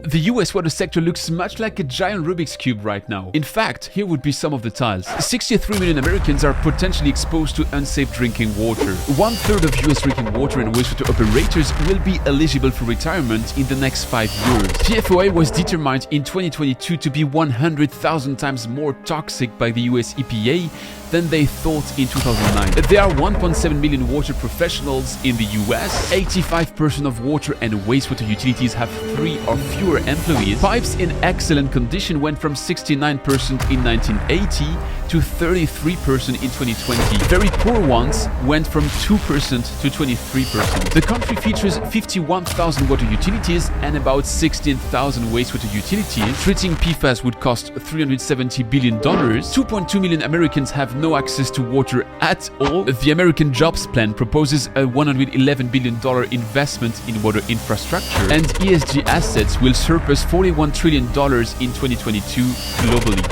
The US water sector looks much like a giant Rubik's Cube right now. In fact, here would be some of the tiles. 63 million Americans are potentially exposed to unsafe drinking water. 1/3 of US drinking water and wastewater operators will be eligible for retirement in the next 5 years. PFOA was determined in 2022 to be 100,000 times more toxic by the US EPA than they thought in 2009. There are 1.7 million water professionals in the US. 85% of water and wastewater utilities have 3 or fewer employees. Pipes in excellent condition went from 69% in 1980 to 33% in 2020. Very poor ones went from 2% to 23%. The country features 51,000 water utilities and about 16,000 wastewater utilities. Treating PFAS would cost $370 billion. 2.2 million Americans have no access to water at all. The American Jobs Plan proposes a $111 billion investment in water infrastructure, and ESG assets will surpass $41 trillion in 2022 globally.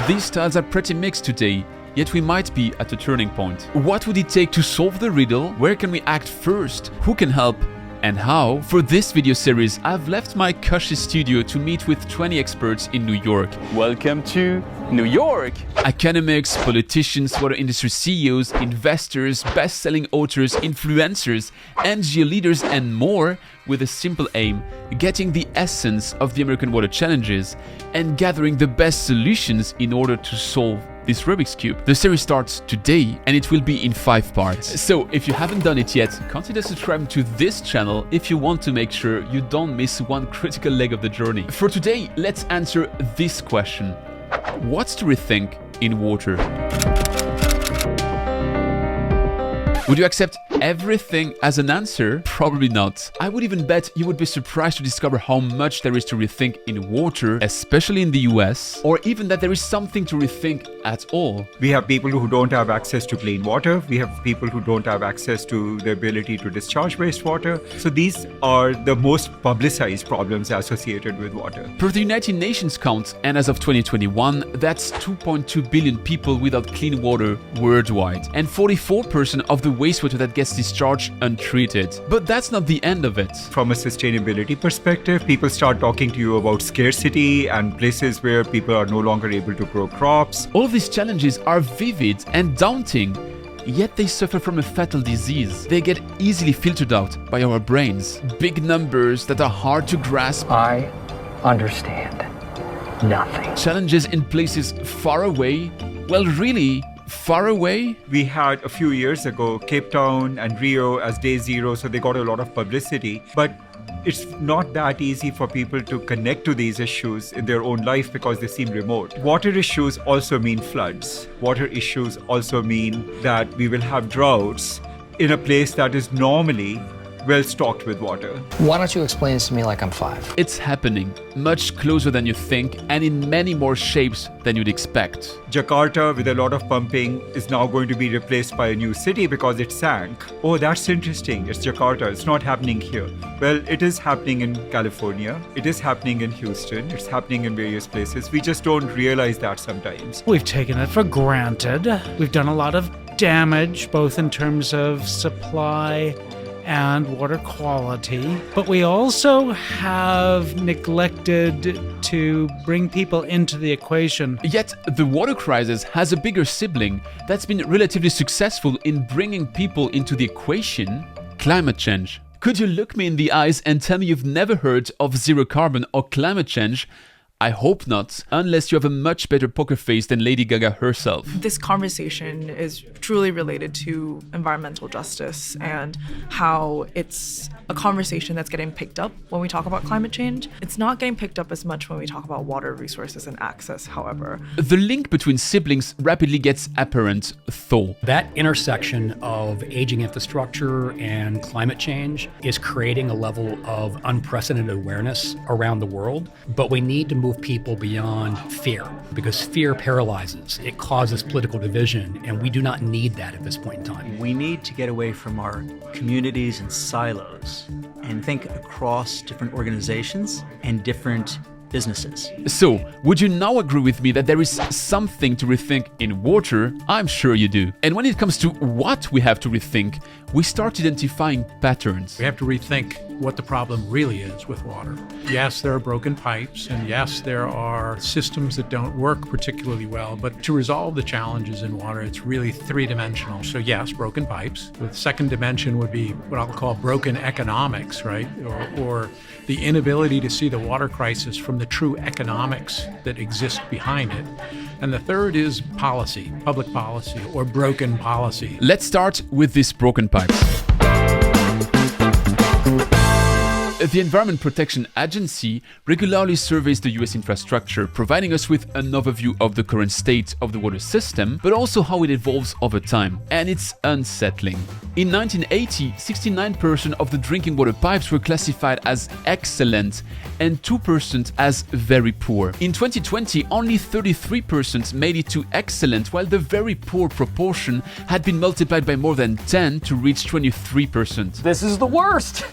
These styles are pretty mixed today, yet we might be at a turning point. What would it take to solve the riddle? Where can we act first? Who can help? And how? For this video series, I've left my cushy studio to meet with 20 experts in New York. Welcome to New York! Academics, politicians, water industry CEOs, investors, best-selling authors, influencers, NGO leaders, and more, with a simple aim: getting the essence of the American water challenges and gathering the best solutions in order to solve this Rubik's Cube. The series starts today and it will be in 5 parts. So if you haven't done it yet, consider subscribing to this channel if you want to make sure you don't miss one critical leg of the journey. For today, let's answer this question. What's to rethink in water? Would you accept everything as an answer? Probably not. I would even bet you would be surprised to discover how much there is to rethink in water, especially in the US, or even that there is something to rethink at all. We have people who don't have access to clean water. We have people who don't have access to the ability to discharge wastewater. So these are the most publicized problems associated with water. Per the United Nations count, and as of 2021, that's 2.2 billion people without clean water worldwide, and 44% of the wastewater that gets discharged untreated. But that's not the end of it. From a sustainability perspective, people start talking to you about scarcity and places where people are no longer able to grow crops. All of these challenges are vivid and daunting, yet they suffer from a fatal disease. They get easily filtered out by our brains. Big numbers that are hard to grasp. I understand nothing. Challenges in places far away. Well, really far away? We had a few years ago Cape Town and Rio as day zero, so they got a lot of publicity. But it's not that easy for people to connect to these issues in their own life because they seem remote. Water issues also mean floods. Water issues also mean that we will have droughts in a place that is normally well stocked with water. Why don't you explain this to me like I'm 5? It's happening much closer than you think and in many more shapes than you'd expect. Jakarta, with a lot of pumping, is now going to be replaced by a new city because it sank. Oh, that's interesting. It's Jakarta. It's not happening here. Well, it is happening in California. It is happening in Houston. It's happening in various places. We just don't realize that sometimes. We've taken it for granted. We've done a lot of damage, both in terms of supply and water quality, but we also have neglected to bring people into the equation. Yet the water crisis has a bigger sibling that's been relatively successful in bringing people into the equation: climate change. Could you look me in the eyes and tell me you've never heard of zero carbon or climate change? I hope not, unless you have a much better poker face than Lady Gaga herself. This conversation is truly related to environmental justice and how it's a conversation that's getting picked up when we talk about climate change. It's not getting picked up as much when we talk about water resources and access, however. The link between siblings rapidly gets apparent, though. That intersection of aging infrastructure and climate change is creating a level of unprecedented awareness around the world, but we need to move people beyond fear, because fear paralyzes. It causes political division, and we do not need that at this point in time. We need to get away from our communities and silos and think across different organizations and different businesses. So, would you now agree with me that there is something to rethink in water? I'm sure you do. And when it comes to what we have to rethink, we start identifying patterns. We have to rethink what the problem really is with water. Yes, there are broken pipes, and yes, there are systems that don't work particularly well, but to resolve the challenges in water, it's really three-dimensional. So yes, broken pipes. The second dimension would be what I'll call broken economics, right? Or the inability to see the water crisis from the true economics that exist behind it. And the third is policy, public policy, or broken policy. Let's start with these broken pipes. The Environment Protection Agency regularly surveys the US infrastructure, providing us with an overview of the current state of the water system, but also how it evolves over time. And it's unsettling. In 1980, 69% of the drinking water pipes were classified as excellent and 2% as very poor. In 2020, only 33% made it to excellent, while the very poor proportion had been multiplied by more than 10 to reach 23%. This is the worst!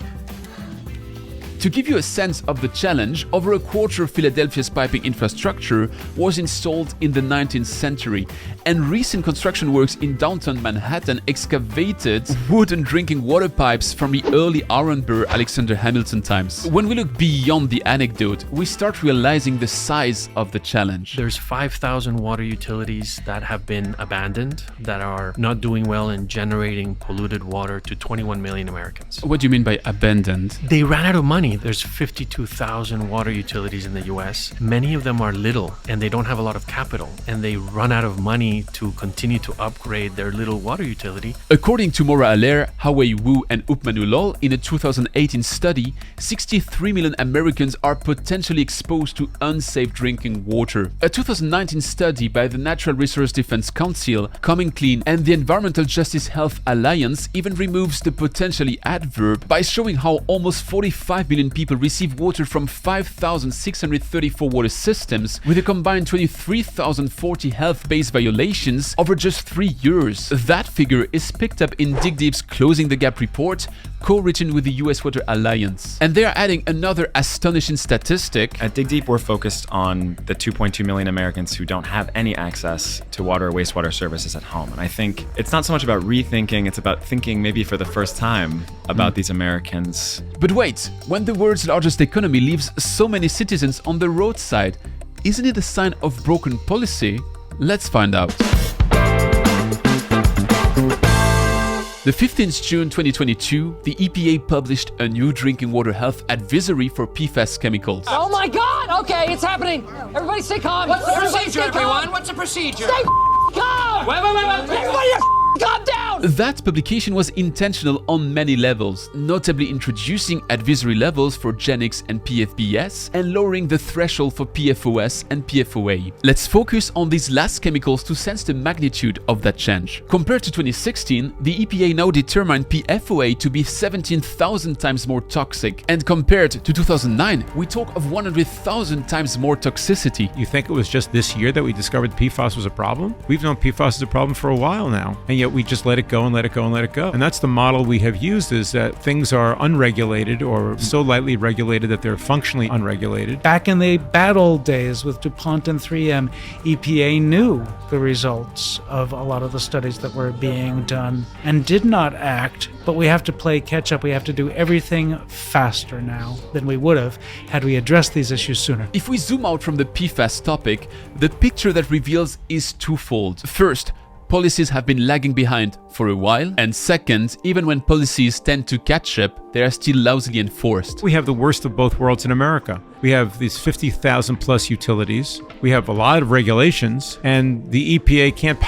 To give you a sense of the challenge, over a quarter of Philadelphia's piping infrastructure was installed in the 19th century, and recent construction works in downtown Manhattan excavated wooden drinking water pipes from the early Aaron Burr, Alexander Hamilton times. When we look beyond the anecdote, we start realizing the size of the challenge. There's 5,000 water utilities that have been abandoned, that are not doing well in generating polluted water to 21 million Americans. What do you mean by abandoned? They ran out of money. There's 52,000 water utilities in the US. Many of them are little and they don't have a lot of capital, and they run out of money to continue to upgrade their little water utility. According to Maura Allaire, Hawei Wu, and Upmanu Lal, in a 2018 study, 63 million Americans are potentially exposed to unsafe drinking water. A 2019 study by the Natural Resource Defense Council, Coming Clean, and the Environmental Justice Health Alliance even removes the potentially adverb by showing how almost 45 million people receive water from 5,634 water systems, with a combined 23,040 health-based violations over just 3 years. That figure is picked up in Dig Deep's Closing the Gap report, co-written with the US Water Alliance. And they are adding another astonishing statistic. At Dig Deep, we're focused on the 2.2 million Americans who don't have any access to water or wastewater services at home. And I think it's not so much about rethinking, it's about thinking maybe for the first time about these Americans. But wait, when the world's largest economy leaves so many citizens on the roadside, isn't it a sign of broken policy? Let's find out. The 15th June 2022, the EPA published a new drinking water health advisory for PFAS chemicals. Oh my God! Okay, it's happening. Everybody stay calm. What's the Everybody procedure, everyone? What's the procedure? Stay calm! Wait. Everybody calm down! That publication was intentional on many levels, notably introducing advisory levels for Genix and PFBS and lowering the threshold for PFOS and PFOA. Let's focus on these last chemicals to sense the magnitude of that change. Compared to 2016, the EPA now determined PFOA to be 17,000 times more toxic, and compared to 2009, we talk of 100,000 times more toxicity. You think it was just this year that we discovered PFAS was a problem? We've known PFAS is a problem for a while now, and yet we just let it go and let it go and let it go. And that's the model we have used, is that things are unregulated or so lightly regulated that they're functionally unregulated. Back in the bad old days with DuPont and 3M, EPA knew the results of a lot of the studies that were being done and did not act, but we have to play catch up. We have to do everything faster now than we would have had we addressed these issues sooner. If we zoom out from the PFAS topic, the picture that reveals is twofold. First, policies have been lagging behind for a while, and second, even when policies tend to catch up, they are still lousily enforced. We have the worst of both worlds in America. We have these 50,000 plus utilities. We have a lot of regulations, and the EPA can't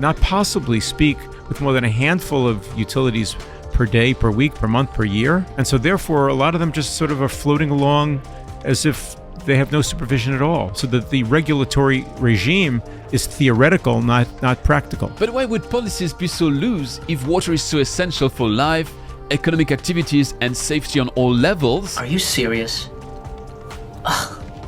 not possibly speak with more than a handful of utilities per day, per week, per month, per year. And so therefore, a lot of them just sort of are floating along as if they have no supervision at all, so that the regulatory regime is theoretical, not practical. But why would policies be so loose if water is so essential for life, economic activities, and safety on all levels? Are you serious?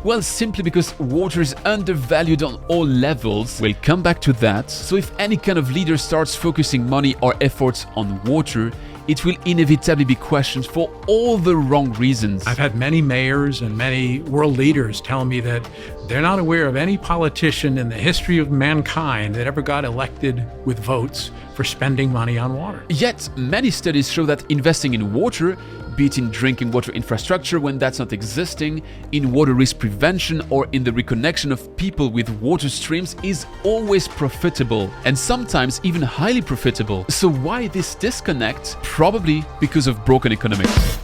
Well, simply because water is undervalued on all levels. We'll come back to that. So if any kind of leader starts focusing money or efforts on water, it will inevitably be questioned for all the wrong reasons. I've had many mayors and many world leaders tell me that they're not aware of any politician in the history of mankind that ever got elected with votes for spending money on water. Yet, many studies show that investing in water be it in drinking water infrastructure when that's not existing, in water risk prevention, or in the reconnection of people with water streams, is always profitable, and sometimes even highly profitable. So why this disconnect? Probably because of broken economics.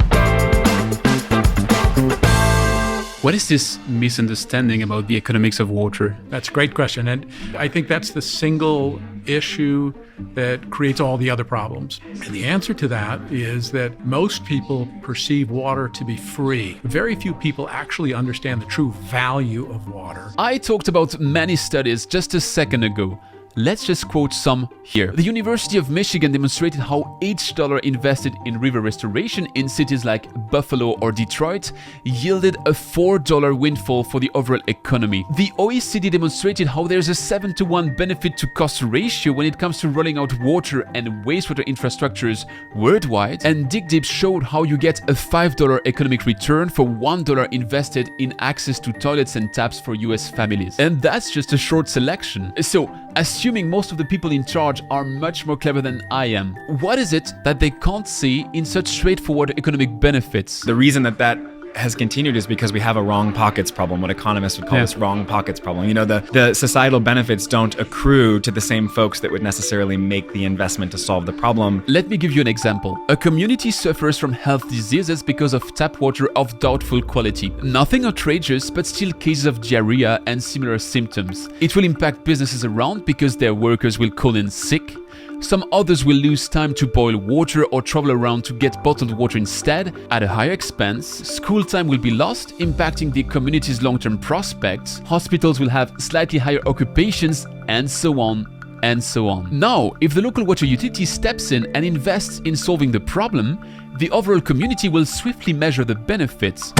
What is this misunderstanding about the economics of water? That's a great question. And I think that's the single issue that creates all the other problems. And the answer to that is that most people perceive water to be free. Very few people actually understand the true value of water. I talked about many studies just a second ago. Let's just quote some here. The University of Michigan demonstrated how each dollar invested in river restoration in cities like Buffalo or Detroit yielded a $4 windfall for the overall economy. The OECD demonstrated how there's a 7-to-1 benefit to cost ratio when it comes to rolling out water and wastewater infrastructures worldwide. And Dig Deep showed how you get a $5 economic return for $1 invested in access to toilets and taps for US families. And that's just a short selection. So, assuming most of the people in charge are much more clever than I am, what is it that they can't see in such straightforward economic benefits? The reason that has continued is because we have a wrong pockets problem, what economists would call this wrong pockets problem. You know, the societal benefits don't accrue to the same folks that would necessarily make the investment to solve the problem. Let me give you an example. A community suffers from health diseases because of tap water of doubtful quality. Nothing outrageous, but still cases of diarrhea and similar symptoms. It will impact businesses around because their workers will call in sick. Some others will lose time to boil water or travel around to get bottled water instead at a higher expense. School time will be lost, impacting the community's long-term prospects. Hospitals will have slightly higher occupations, and so on and so on. Now, if the local water utility steps in and invests in solving the problem, the overall community will swiftly measure the benefits.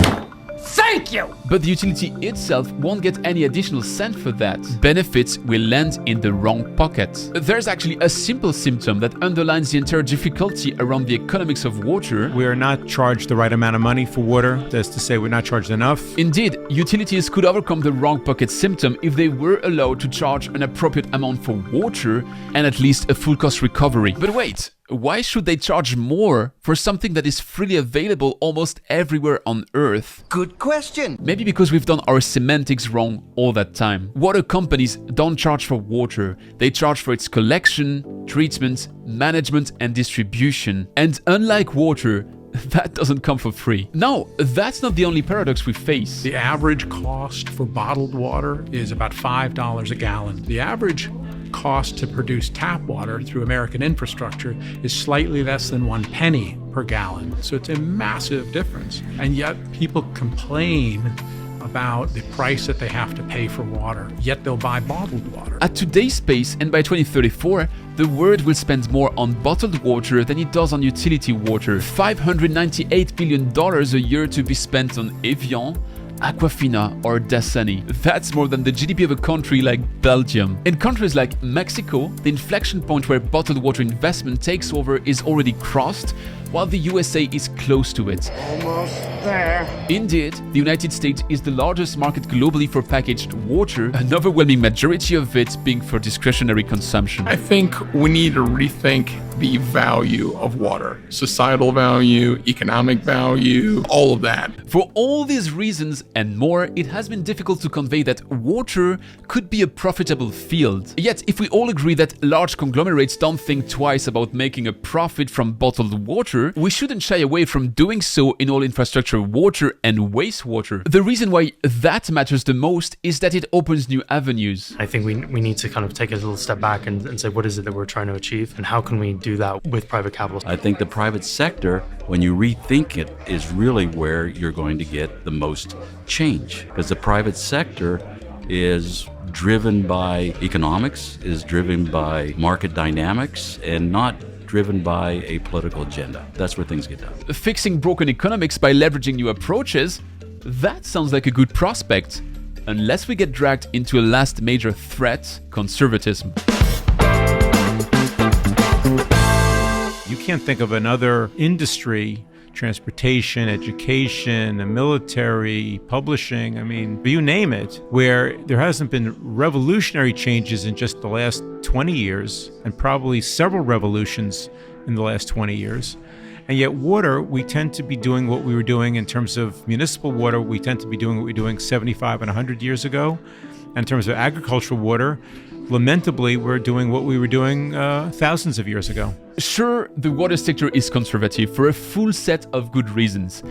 Thank you! But the utility itself won't get any additional cent for that. Benefits will land in the wrong pocket. There's actually a simple symptom that underlines the entire difficulty around the economics of water. We are not charged the right amount of money for water. That's to say, we're not charged enough. Indeed, utilities could overcome the wrong pocket symptom if they were allowed to charge an appropriate amount for water and at least a full cost recovery. But wait, why should they charge more for something that is freely available almost everywhere on Earth? Good question. Maybe because we've done our semantics wrong all that time. Water companies don't charge for water. They charge for its collection, treatment, management, and distribution. And unlike water, that doesn't come for free. Now, that's not the only paradox we face. The average cost for bottled water is about $5 a gallon. The average cost to produce tap water through American infrastructure is slightly less than 1 penny per gallon. So it's a massive difference. And yet people complain about the price that they have to pay for water, yet they'll buy bottled water. At today's pace, and by 2034, the world will spend more on bottled water than it does on utility water. $598 billion a year to be spent on Evian, Aquafina or Dasani. That's more than the GDP of a country like Belgium. In countries like Mexico, the inflection point where bottled water investment takes over is already crossed, while the USA is close to it. Almost there. Indeed, the United States is the largest market globally for packaged water, an overwhelming majority of it being for discretionary consumption. I think we need to rethink the value of water. Societal value, economic value, all of that. For all these reasons and more, it has been difficult to convey that water could be a profitable field. Yet, if we all agree that large conglomerates don't think twice about making a profit from bottled water, we shouldn't shy away from doing so in all infrastructure, water and wastewater. The reason why that matters the most is that it opens new avenues. I think we need to kind of take a little step back and say, what is it that we're trying to achieve and how can we do that with private capital? I think the private sector, when you rethink it, is really where you're going to get the most change, because the private sector is driven by economics, is driven by market dynamics, and not driven by a political agenda. That's where things get done. Fixing broken economics by leveraging new approaches, that sounds like a good prospect, unless we get dragged into a last major threat, conservatism. You can't think of another industry, transportation, education, the military, publishing, I mean, you name it, where there hasn't been revolutionary changes in just the last 20 years, and probably several revolutions in the last 20 years. And yet water, we tend to be doing what we were doing in terms of municipal water, we tend to be doing what we were doing 75 and 100 years ago. And in terms of agricultural water, lamentably, we're doing what we were doing thousands of years ago. Sure, the water sector is conservative for a full set of good reasons.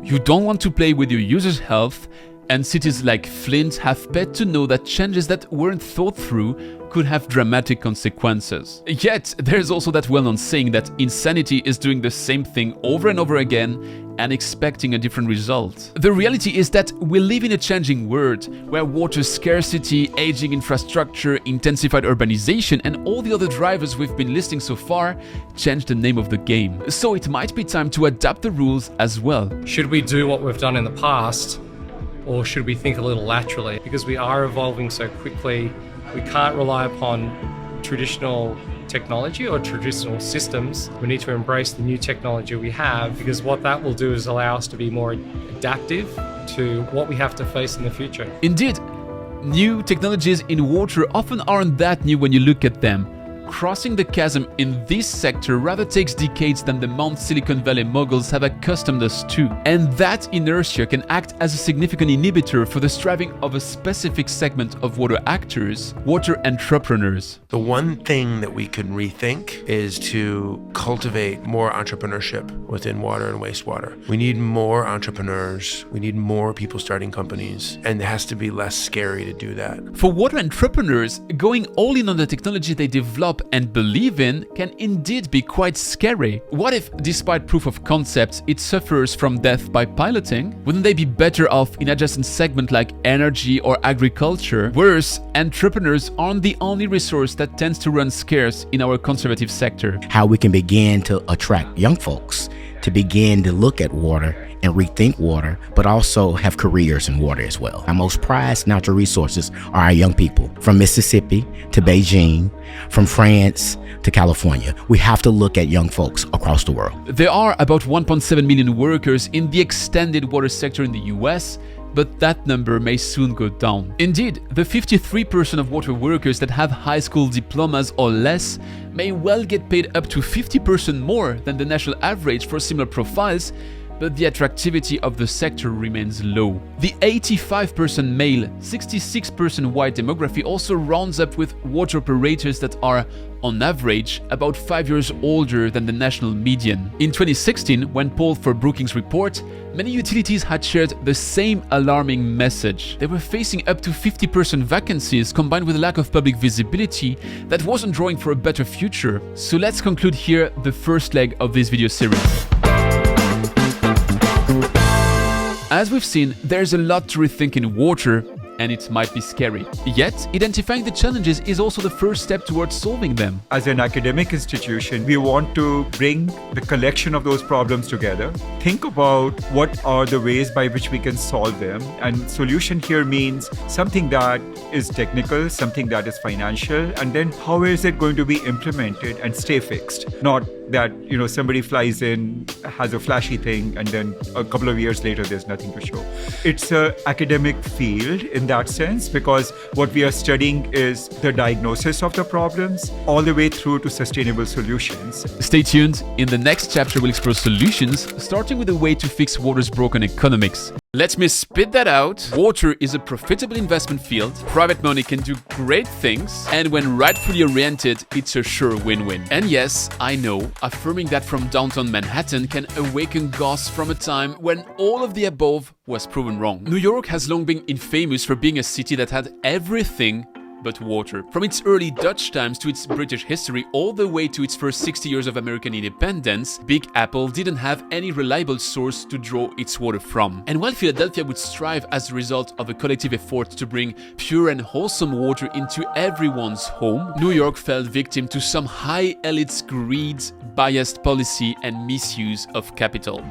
You don't want to play with your users' health, and cities like Flint have bet to know that changes that weren't thought through could have dramatic consequences. Yet, there's also that well-known saying that insanity is doing the same thing over and over again and expecting a different result. The reality is that we live in a changing world where water scarcity, aging infrastructure, intensified urbanization, and all the other drivers we've been listing so far change the name of the game. So it might be time to adapt the rules as well. Should we do what we've done in the past, or should we think a little laterally? Because we are evolving so quickly, we can't rely upon traditional technology or traditional systems. We need to embrace the new technology we have, because what that will do is allow us to be more adaptive to what we have to face in the future. Indeed, new technologies in water often aren't that new when you look at them. Crossing the chasm in this sector rather takes decades than the Mount Silicon Valley moguls have accustomed us to. And that inertia can act as a significant inhibitor for the striving of a specific segment of water actors, water entrepreneurs. The one thing that we can rethink is to cultivate more entrepreneurship within water and wastewater. We need more entrepreneurs, we need more people starting companies, and it has to be less scary to do that. For water entrepreneurs, going all in on the technology they develop and believe in can indeed be quite scary. What if, despite proof of concept, it suffers from death by piloting? Wouldn't they be better off in adjacent segments like energy or agriculture? Worse, entrepreneurs aren't the only resource that tends to run scarce in our conservative sector. How we can begin to attract young folks to begin to look at water and rethink water, but also have careers in water as well. Our most prized natural resources are our young people, from Mississippi to Beijing, from France to California. We have to look at young folks across the world. There are about 1.7 million workers in the extended water sector in the US, but that number may soon go down. Indeed, the 53% of water workers that have high school diplomas or less may well get paid up to 50% more than the national average for similar profiles, but the attractivity of the sector remains low. The 85% male, 66% white demography also rounds up with water operators that are, on average, about 5 years older than the national median. In 2016, when polled for Brookings Report, many utilities had shared the same alarming message. They were facing up to 50% vacancies combined with a lack of public visibility that wasn't drawing for a better future. So let's conclude here the first leg of this video series. As we've seen, there's a lot to rethink in water, and it might be scary. Yet, identifying the challenges is also the first step towards solving them. As an academic institution, we want to bring the collection of those problems together, think about what are the ways by which we can solve them, and solution here means something that is technical, something that is financial, and then how is it going to be implemented and stay fixed? Not that, somebody flies in, has a flashy thing, and then a couple of years later, there's nothing to show. It's an academic field in that sense, because what we are studying is the diagnosis of the problems all the way through to sustainable solutions. Stay tuned. In the next chapter, we'll explore solutions, starting with a way to fix water's broken economics. Let me spit that out. Water is a profitable investment field. Private money can do great things, and when rightfully oriented, it's a sure win-win. And yes, I know, affirming that from downtown Manhattan can awaken ghosts from a time when all of the above was proven wrong. New York has long been infamous for being a city that had everything but water. From its early Dutch times to its British history, all the way to its first 60 years of American independence, Big Apple didn't have any reliable source to draw its water from. And while Philadelphia would strive as a result of a collective effort to bring pure and wholesome water into everyone's home, New York fell victim to some high elite's greed, biased policy, and misuse of capital.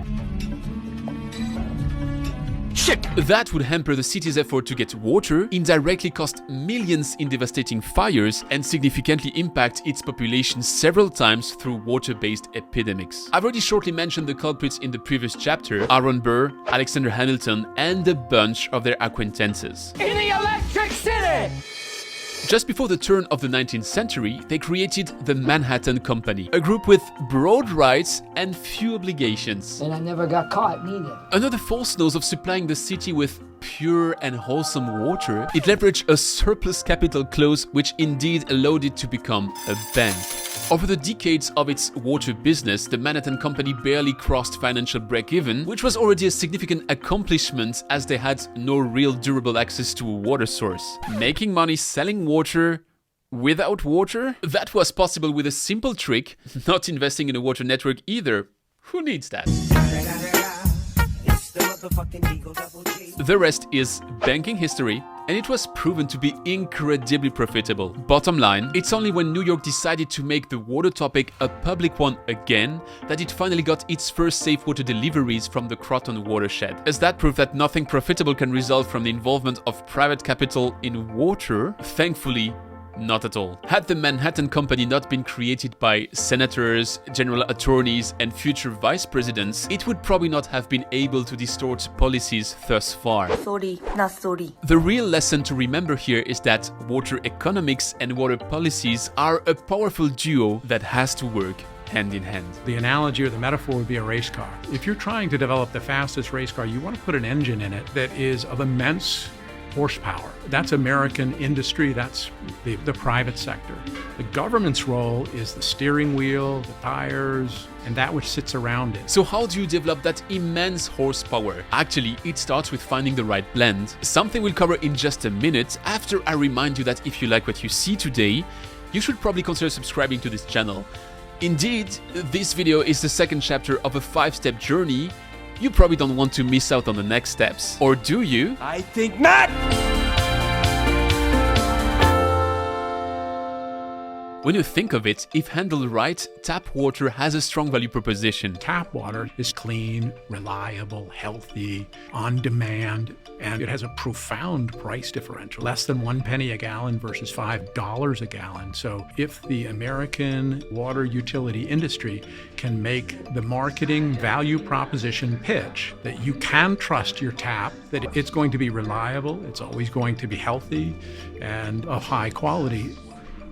That would hamper the city's effort to get water, indirectly cost millions in devastating fires, and significantly impact its population several times through water-based epidemics. I've already shortly mentioned the culprits in the previous chapter: Aaron Burr, Alexander Hamilton, and a bunch of their acquaintances. In the Electric City! Just before the turn of the 19th century, they created the Manhattan Company, a group with broad rights and few obligations. And I never got caught neither. Under the false nose of supplying the city with pure and wholesome water, it leveraged a surplus capital clause which indeed allowed it to become a bank. Over the decades of its water business, the Manhattan Company barely crossed financial break-even, which was already a significant accomplishment as they had no real durable access to a water source. Making money selling water without water? That was possible with a simple trick, not investing in a water network either. Who needs that? The rest is banking history, and it was proven to be incredibly profitable. Bottom line, it's only when New York decided to make the water topic a public one again that it finally got its first safe water deliveries from the Croton watershed. As that proof that nothing profitable can result from the involvement of private capital in water, thankfully, not at all. Had the Manhattan Company not been created by senators, general attorneys, and future vice presidents, it would probably not have been able to distort policies thus far. Sorry, not sorry. The real lesson to remember here is that water economics and water policies are a powerful duo that has to work hand in hand. The analogy or the metaphor would be a race car. If you're trying to develop the fastest race car, you want to put an engine in it that is of immense horsepower. That's American industry, that's the private sector. The government's role is the steering wheel, the tires, and that which sits around it. So how do you develop that immense horsepower? Actually, it starts with finding the right blend. Something we'll cover in just a minute after I remind you that if you like what you see today, you should probably consider subscribing to this channel. Indeed, this video is the second chapter of a 5-step journey. You probably don't want to miss out on the next steps. Or do you? I think not! When you think of it, if handled right, tap water has a strong value proposition. Tap water is clean, reliable, healthy, on demand, and it has a profound price differential. Less than 1 penny a gallon versus $5 a gallon. So if the American water utility industry can make the marketing value proposition pitch that you can trust your tap, that it's going to be reliable, it's always going to be healthy and of high quality,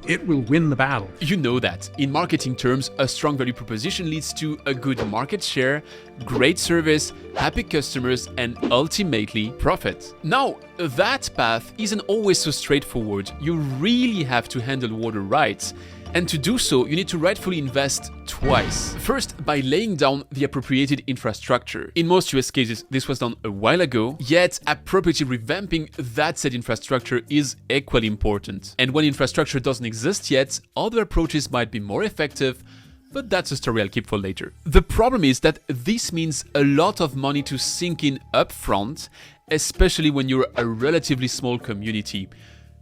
it will win the battle. You know that. In marketing terms, a strong value proposition leads to a good market share, great service, happy customers, and ultimately profit. Now, that path isn't always so straightforward. You really have to handle water right. And to do so, you need to rightfully invest twice. First, by laying down the appropriated infrastructure. In most US cases, this was done a while ago, yet appropriately revamping that said infrastructure is equally important. And when infrastructure doesn't exist yet, other approaches might be more effective, but that's a story I'll keep for later. The problem is that this means a lot of money to sink in upfront, especially when you're a relatively small community.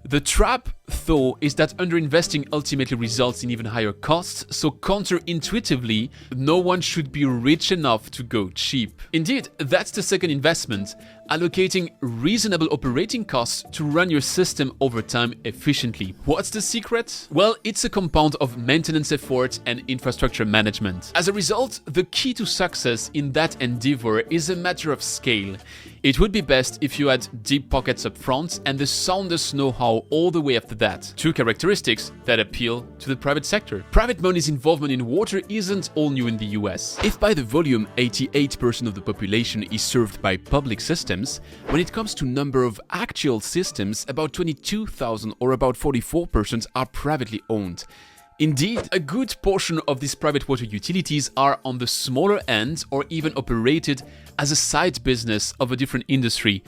The trap, though, is that underinvesting ultimately results in even higher costs, so counterintuitively, no one should be rich enough to go cheap. Indeed, that's the second investment, allocating reasonable operating costs to run your system over time efficiently. What's the secret? Well, it's a compound of maintenance effort and infrastructure management. As a result, the key to success in that endeavor is a matter of scale. It would be best if you had deep pockets up front and the soundest know-how all the way after that. Two characteristics that appeal to the private sector. Private money's involvement in water isn't all new in the US. If by the volume 88% of the population is served by public systems, when it comes to number of actual systems, about 22,000 or about 44% are privately owned. Indeed, a good portion of these private water utilities are on the smaller end or even operated as a side business of a different industry.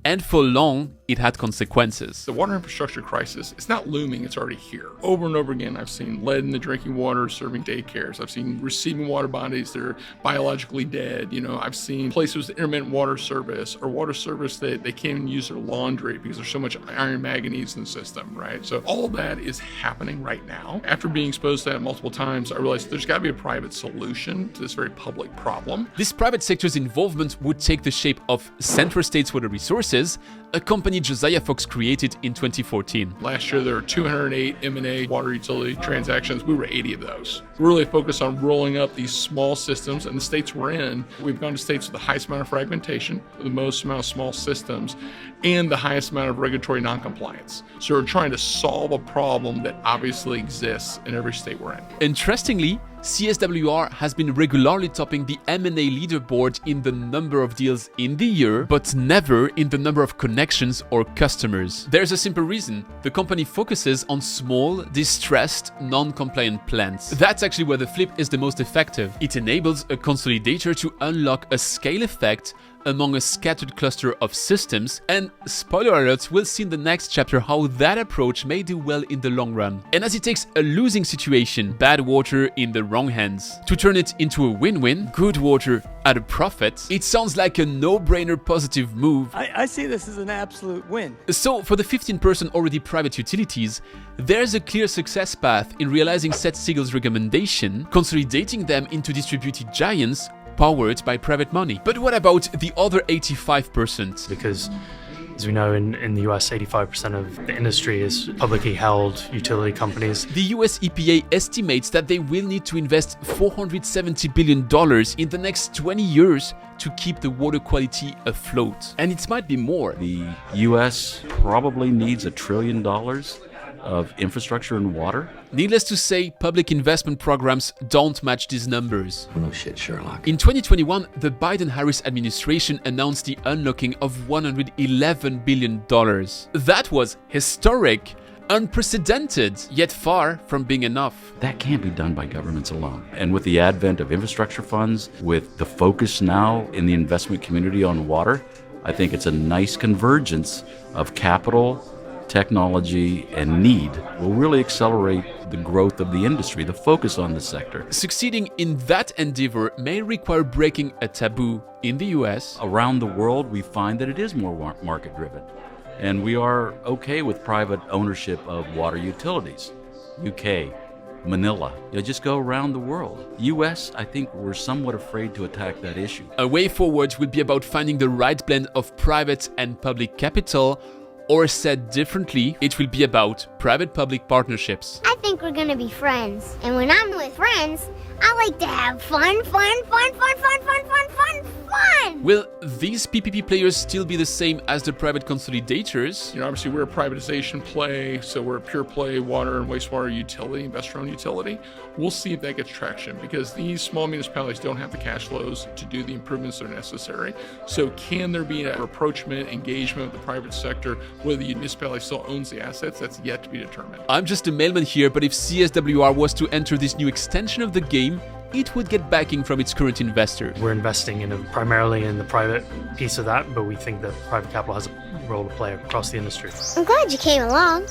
And for long, it had consequences. The water infrastructure crisis, it's not looming, it's already here. Over and over again, I've seen lead in the drinking water serving daycares. I've seen receiving water bodies that are biologically dead. I've seen places with intermittent water service or water service that they can't even use their laundry because there's so much iron manganese in the system, right? So all of that is happening right now. After being exposed to that multiple times, I realized there's got to be a private solution to this very public problem. This private sector's involvement would take the shape of Central States Water Resources, a company company Josiah Fox created in 2014. Last year, there were 208 M&A water utility transactions. We were 80 of those. We're really focused on rolling up these small systems, and the states we're in, we've gone to states with the highest amount of fragmentation, the most amount of small systems, and the highest amount of regulatory noncompliance. So we're trying to solve a problem that obviously exists in every state we're in. Interestingly, CSWR has been regularly topping the M&A leaderboard in the number of deals in the year, but never in the number of connections or customers. There's a simple reason. The company focuses on small, distressed, non-compliant plants. That's actually where the flip is the most effective. It enables a consolidator to unlock a scale effect among a scattered cluster of systems, and spoiler alerts, we'll see in the next chapter how that approach may do well in the long run. And as it takes a losing situation, bad water in the wrong hands, to turn it into a win-win, good water at a profit, it sounds like a no-brainer positive move. I see this as an absolute win. So for the 15% already private utilities, there's a clear success path in realizing Seth Siegel's recommendation, consolidating them into distributed giants powered by private money. But what about the other 85%? Because, as we know, in the US, 85% of the industry is publicly held utility companies. The US EPA estimates that they will need to invest $470 billion in the next 20 years to keep the water quality afloat. And it might be more. The US probably needs $1 trillion of infrastructure and water. Needless to say, public investment programs don't match these numbers. No shit, Sherlock. In 2021, the Biden-Harris administration announced the unlocking of $111 billion. That was historic, unprecedented, yet far from being enough. That can't be done by governments alone. And with the advent of infrastructure funds, with the focus now in the investment community on water, I think it's a nice convergence of capital, technology, and need will really accelerate the growth of the industry, the focus on the sector. Succeeding in that endeavor may require breaking a taboo in the US. Around the world, we find that it is more market-driven, and we are okay with private ownership of water utilities. UK, Manila, just go around the world. US, I think we're somewhat afraid to attack that issue. A way forward will be about finding the right blend of private and public capital. Or said differently, it will be about private-public partnerships. I think we're gonna be friends. And when I'm with friends, I like to have fun. Will these PPP players still be the same as the private consolidators? You know, obviously we're a privatization play, so we're a pure play water and wastewater utility, investor-owned utility. We'll see if that gets traction, because these small municipalities don't have the cash flows to do the improvements that are necessary. So can there be a rapprochement, engagement with the private sector, whether the municipality still owns the assets? That's yet to be determined. I'm just a mailman here, but if CSWR was to enter this new extension of the game, it would get backing from its current investor. We're investing primarily in the private piece of that, but we think that private capital has a role to play across the industry. I'm glad you came along,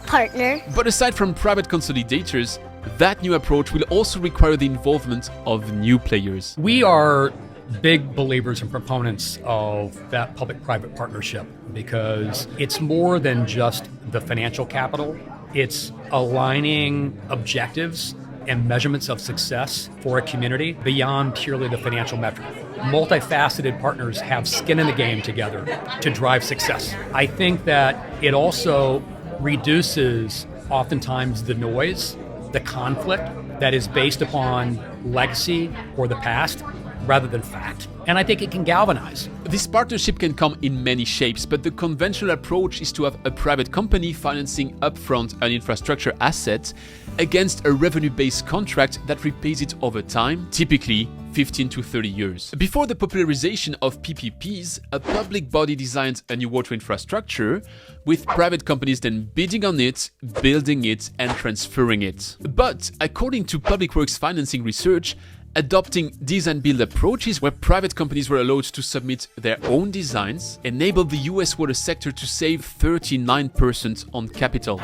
partner. But aside from private consolidators, that new approach will also require the involvement of new players. We are big believers and proponents of that public-private partnership because it's more than just the financial capital. It's aligning objectives and measurements of success for a community beyond purely the financial metric. Multifaceted partners have skin in the game together to drive success. I think that it also reduces oftentimes the noise, the conflict that is based upon legacy or the past rather than fact. And I think it can galvanize. This partnership can come in many shapes, but the conventional approach is to have a private company financing upfront an infrastructure asset against a revenue-based contract that repays it over time, typically 15 to 30 years. Before the popularization of PPPs, a public body designs a new water infrastructure, with private companies then bidding on it, building it, and transferring it. But according to Public Works financing research, adopting design-build approaches where private companies were allowed to submit their own designs enabled the US water sector to save 39% on capital.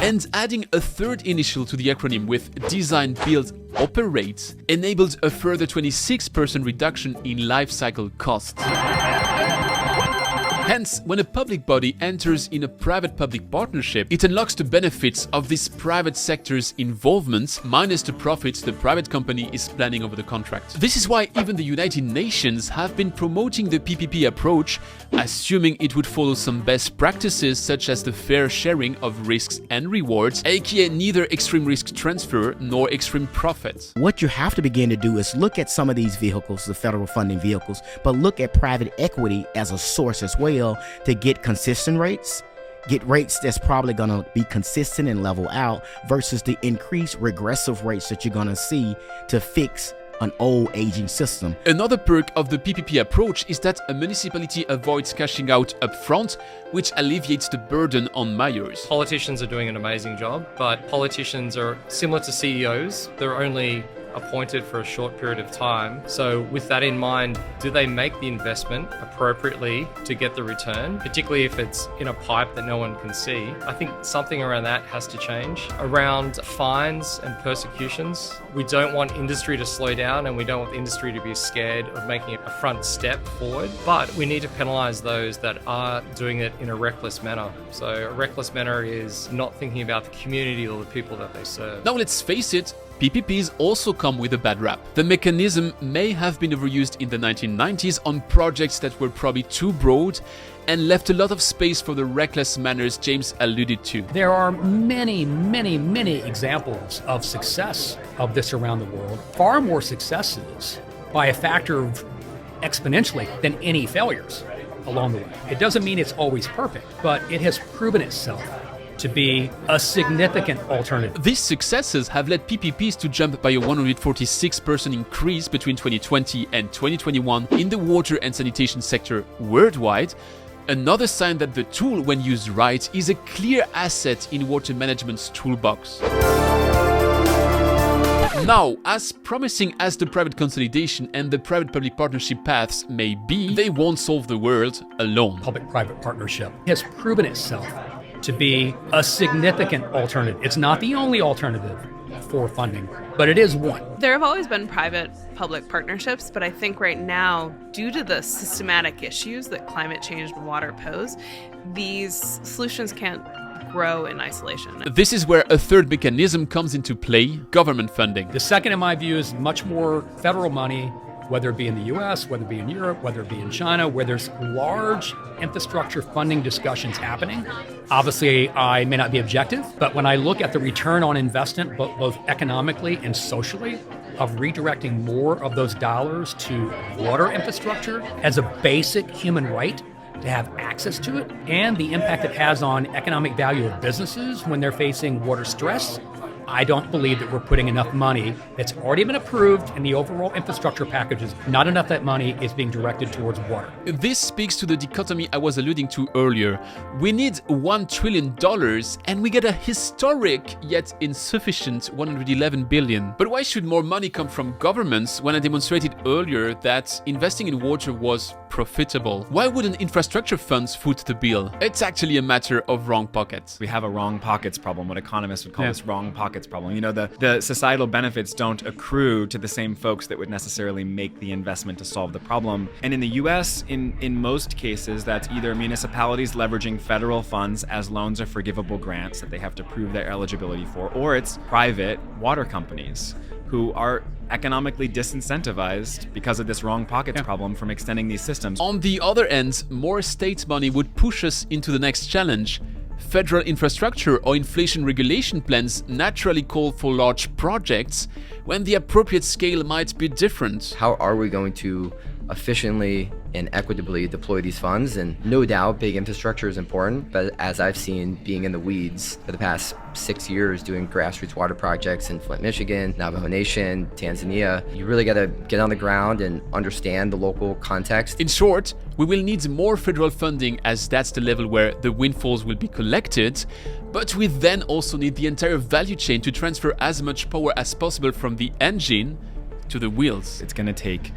And adding a third initial to the acronym with Design, Build, Operate enabled a further 26% reduction in life cycle costs. Hence, when a public body enters in a private-public partnership, it unlocks the benefits of this private sector's involvement minus the profits the private company is planning over the contract. This is why even the United Nations have been promoting the PPP approach, assuming it would follow some best practices such as the fair sharing of risks and rewards, aka neither extreme risk transfer nor extreme profit. What you have to begin to do is look at some of these vehicles, the federal funding vehicles, but look at private equity as a source as well to get consistent rates, get rates that's probably going to be consistent and level out versus the increased regressive rates that you're going to see to fix an old aging system. Another perk of the PPP approach is that a municipality avoids cashing out upfront, which alleviates the burden on mayors. Politicians are doing an amazing job, but politicians are similar to CEOs. They're only appointed for a short period of time. So with that in mind, do they make the investment appropriately to get the return, particularly if it's in a pipe that no one can see? I think something around that has to change. Around fines and persecutions, we don't want industry to slow down and we don't want the industry to be scared of making a front step forward, but we need to penalise those that are doing it in a reckless manner. So a reckless manner is not thinking about the community or the people that they serve. Now let's face it, PPPs also come with a bad rap. The mechanism may have been overused in the 1990s on projects that were probably too broad and left a lot of space for the reckless manners James alluded to. There are many, many, many examples of success of this around the world. Far more successes by a factor of exponentially than any failures along the way. It doesn't mean it's always perfect, but it has proven itself to be a significant alternative. These successes have led PPPs to jump by a 146% increase between 2020 and 2021 in the water and sanitation sector worldwide. Another sign that the tool, when used right, is a clear asset in water management's toolbox. Now, as promising as the private consolidation and the private-public partnership paths may be, they won't solve the world alone. Public-private partnership has proven itself to be a significant alternative. It's not the only alternative for funding, but it is one. There have always been private-public partnerships, but I think right now, due to the systematic issues that climate change and water pose, these solutions can't grow in isolation. This is where a third mechanism comes into play: government funding. The second, in my view, is much more federal money, whether it be in the US, whether it be in Europe, whether it be in China, where there's large infrastructure funding discussions happening. Obviously, I may not be objective, but when I look at the return on investment, both economically and socially, of redirecting more of those dollars to water infrastructure as a basic human right to have access to it, and the impact it has on economic value of businesses when they're facing water stress, I don't believe that we're putting enough money that's already been approved in the overall infrastructure packages. Not enough that money is being directed towards water. This speaks to the dichotomy I was alluding to earlier. We need $1 trillion and we get a historic yet insufficient 111 billion. But why should more money come from governments when I demonstrated earlier that investing in water was profitable? Why wouldn't infrastructure funds foot the bill? It's actually a matter of wrong pockets. We have a wrong pockets problem, what economists would call this wrong pockets problem. You know, the societal benefits don't accrue to the same folks that would necessarily make the investment to solve the problem. And in the US, in most cases, that's either municipalities leveraging federal funds as loans or forgivable grants that they have to prove their eligibility for, or it's private water companies who are economically disincentivized because of this wrong pockets problem from extending these systems. On the other end, more state money would push us into the next challenge. Federal infrastructure or inflation regulation plans naturally call for large projects when the appropriate scale might be different. How are we going to efficiently and equitably deploy these funds? And no doubt big infrastructure is important, but as I've seen being in the weeds for the past 6 years doing grassroots water projects in Flint, Michigan, Navajo Nation, Tanzania, you really got to get on the ground and understand the local context. In short, we will need more federal funding as that's the level where the windfalls will be collected, but we then also need the entire value chain to transfer as much power as possible from the engine to the wheels. It's going to take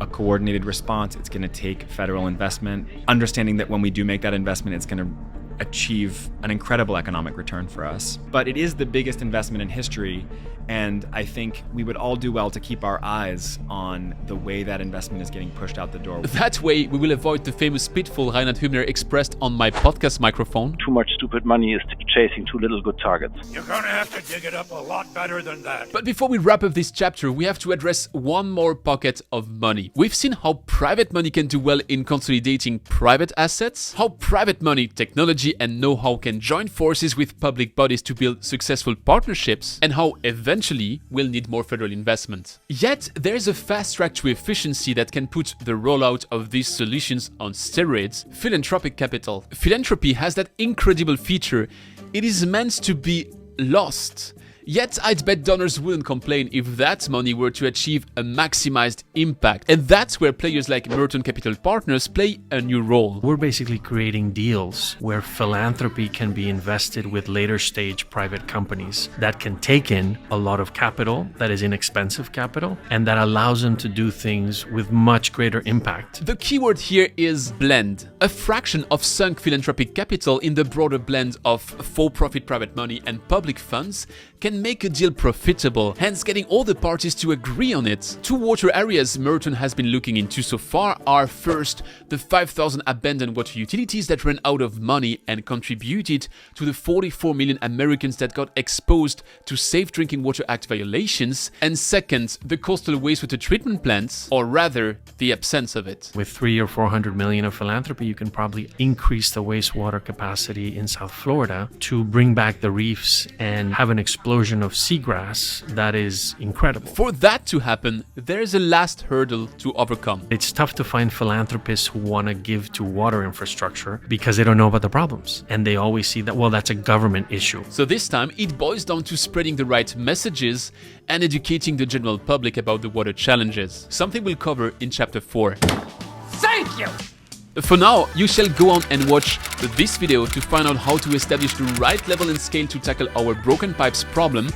a coordinated response. It's going to take federal investment, understanding that when we do make that investment, it's going to achieve an incredible economic return for us. But it is the biggest investment in history, And I think we would all do well to keep our eyes on the way that investment is getting pushed out the door. That way, we will avoid the famous pitfall Reinhard Hübner expressed on my podcast microphone. Too much stupid money is chasing too little good targets. You're gonna have to dig it up a lot better than that. But before we wrap up this chapter, we have to address one more pocket of money. We've seen how private money can do well in consolidating private assets, how private money, technology, and know-how can join forces with public bodies to build successful partnerships, and how eventually we'll need more federal investment. Yet, there's a fast track to efficiency that can put the rollout of these solutions on steroids: philanthropic capital. Philanthropy has that incredible feature. It is meant to be lost. Yet I'd bet donors wouldn't complain if that money were to achieve a maximized impact. And that's where players like Merton Capital Partners play a new role. We're basically creating deals where philanthropy can be invested with later stage private companies that can take in a lot of capital that is inexpensive capital and that allows them to do things with much greater impact. The keyword here is blend. A fraction of sunk philanthropic capital in the broader blend of for-profit private money and public funds can make a deal profitable, hence getting all the parties to agree on it. Two water areas Merton has been looking into so far are first, the 5,000 abandoned water utilities that ran out of money and contributed to the 44 million Americans that got exposed to Safe Drinking Water Act violations, and second, the coastal wastewater treatment plants, or rather, the absence of it. With 300 or 400 million of philanthropy, you can probably increase the wastewater capacity in South Florida to bring back the reefs and have an explosion of seagrass that is incredible. For that to happen, there's a last hurdle to overcome. It's tough to find philanthropists who want to give to water infrastructure because they don't know about the problems. And they always see that, well, that's a government issue. So this time, it boils down to spreading the right messages and educating the general public about the water challenges. Something we'll cover in chapter 4. Thank you! For now, you shall go on and watch this video to find out how to establish the right level and scale to tackle our broken pipes problem,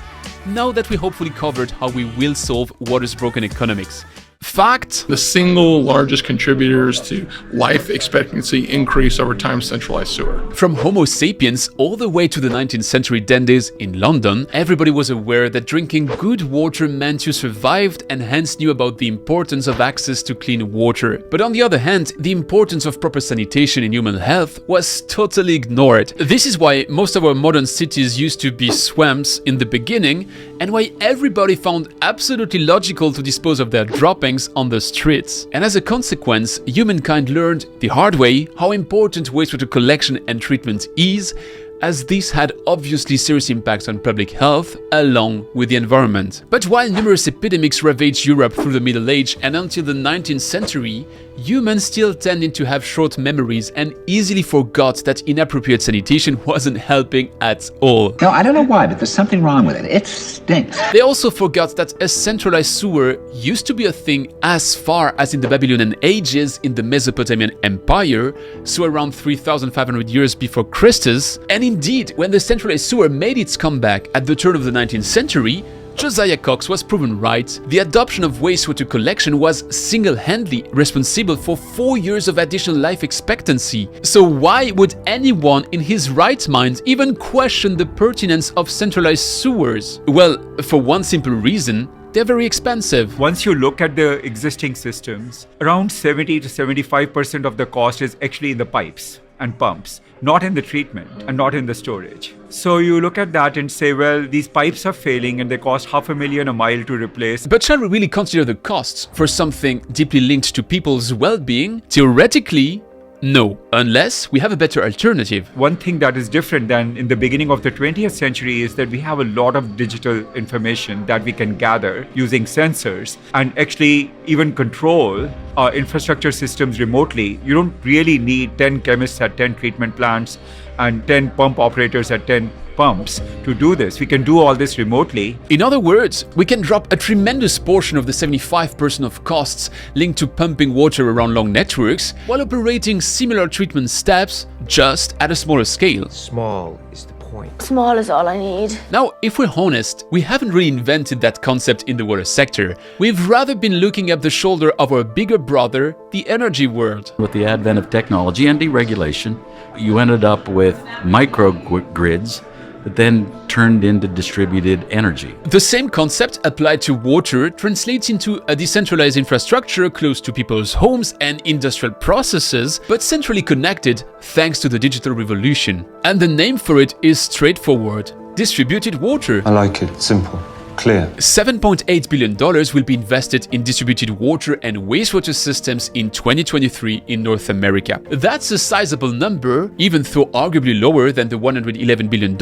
now that we hopefully covered how we will solve water's broken economics. Fact: the single largest contributors to life expectancy increase over time, centralized sewer. From Homo sapiens all the way to the 19th century dandies in London, everybody was aware that drinking good water meant you survived and hence knew about the importance of access to clean water. But on the other hand, the importance of proper sanitation in human health was totally ignored. This is why most of our modern cities used to be swamps in the beginning, and why everybody found absolutely logical to dispose of their droppings on the streets. And as a consequence, humankind learned the hard way how important wastewater collection and treatment is, as this had obviously serious impacts on public health along with the environment. But while numerous epidemics ravaged Europe through the Middle Age and until the 19th century, humans still tended to have short memories and easily forgot that inappropriate sanitation wasn't helping at all. No, I don't know why, but there's something wrong with it. It stinks. They also forgot that a centralized sewer used to be a thing as far as in the Babylonian ages in the Mesopotamian Empire, so around 3,500 years before Christus. And indeed, when the centralized sewer made its comeback at the turn of the 19th century, Josiah Cox was proven right. The adoption of wastewater collection was single-handedly responsible for 4 years of additional life expectancy. So why would anyone in his right mind even question the pertinence of centralized sewers? Well, for one simple reason: they're very expensive. Once you look at the existing systems, around 70 to 75% of the cost is actually in the pipes and pumps, not in the treatment and not in the storage. So you look at that and say, well, these pipes are failing and they cost $500,000 a mile to replace. But shall we really consider the costs for something deeply linked to people's well-being? Theoretically, no, unless we have a better alternative. One thing that is different than in the beginning of the 20th century is that we have a lot of digital information that we can gather using sensors and actually even control our infrastructure systems remotely. You don't really need 10 chemists at 10 treatment plants and 10 pump operators at 10 pumps to do this. We can do all this remotely. In other words, we can drop a tremendous portion of the 75% of costs linked to pumping water around long networks while operating similar treatment steps, just at a smaller scale. Small is the point. Small is all I need. Now, if we're honest, we haven't really invented that concept in the water sector. We've rather been looking at the shoulder of our bigger brother, the energy world. With the advent of technology and deregulation, you ended up with microgrids but then turned into distributed energy. The same concept applied to water translates into a decentralized infrastructure close to people's homes and industrial processes, but centrally connected thanks to the digital revolution. And the name for it is straightforward: distributed water. I like it simple. Clear. $7.8 billion will be invested in distributed water and wastewater systems in 2023 in North America. That's a sizable number, even though arguably lower than the $111 billion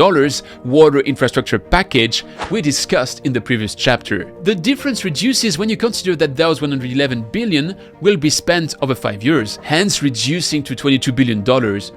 water infrastructure package we discussed in the previous chapter. The difference reduces when you consider that those $111 billion will be spent over 5 years, hence reducing to $22 billion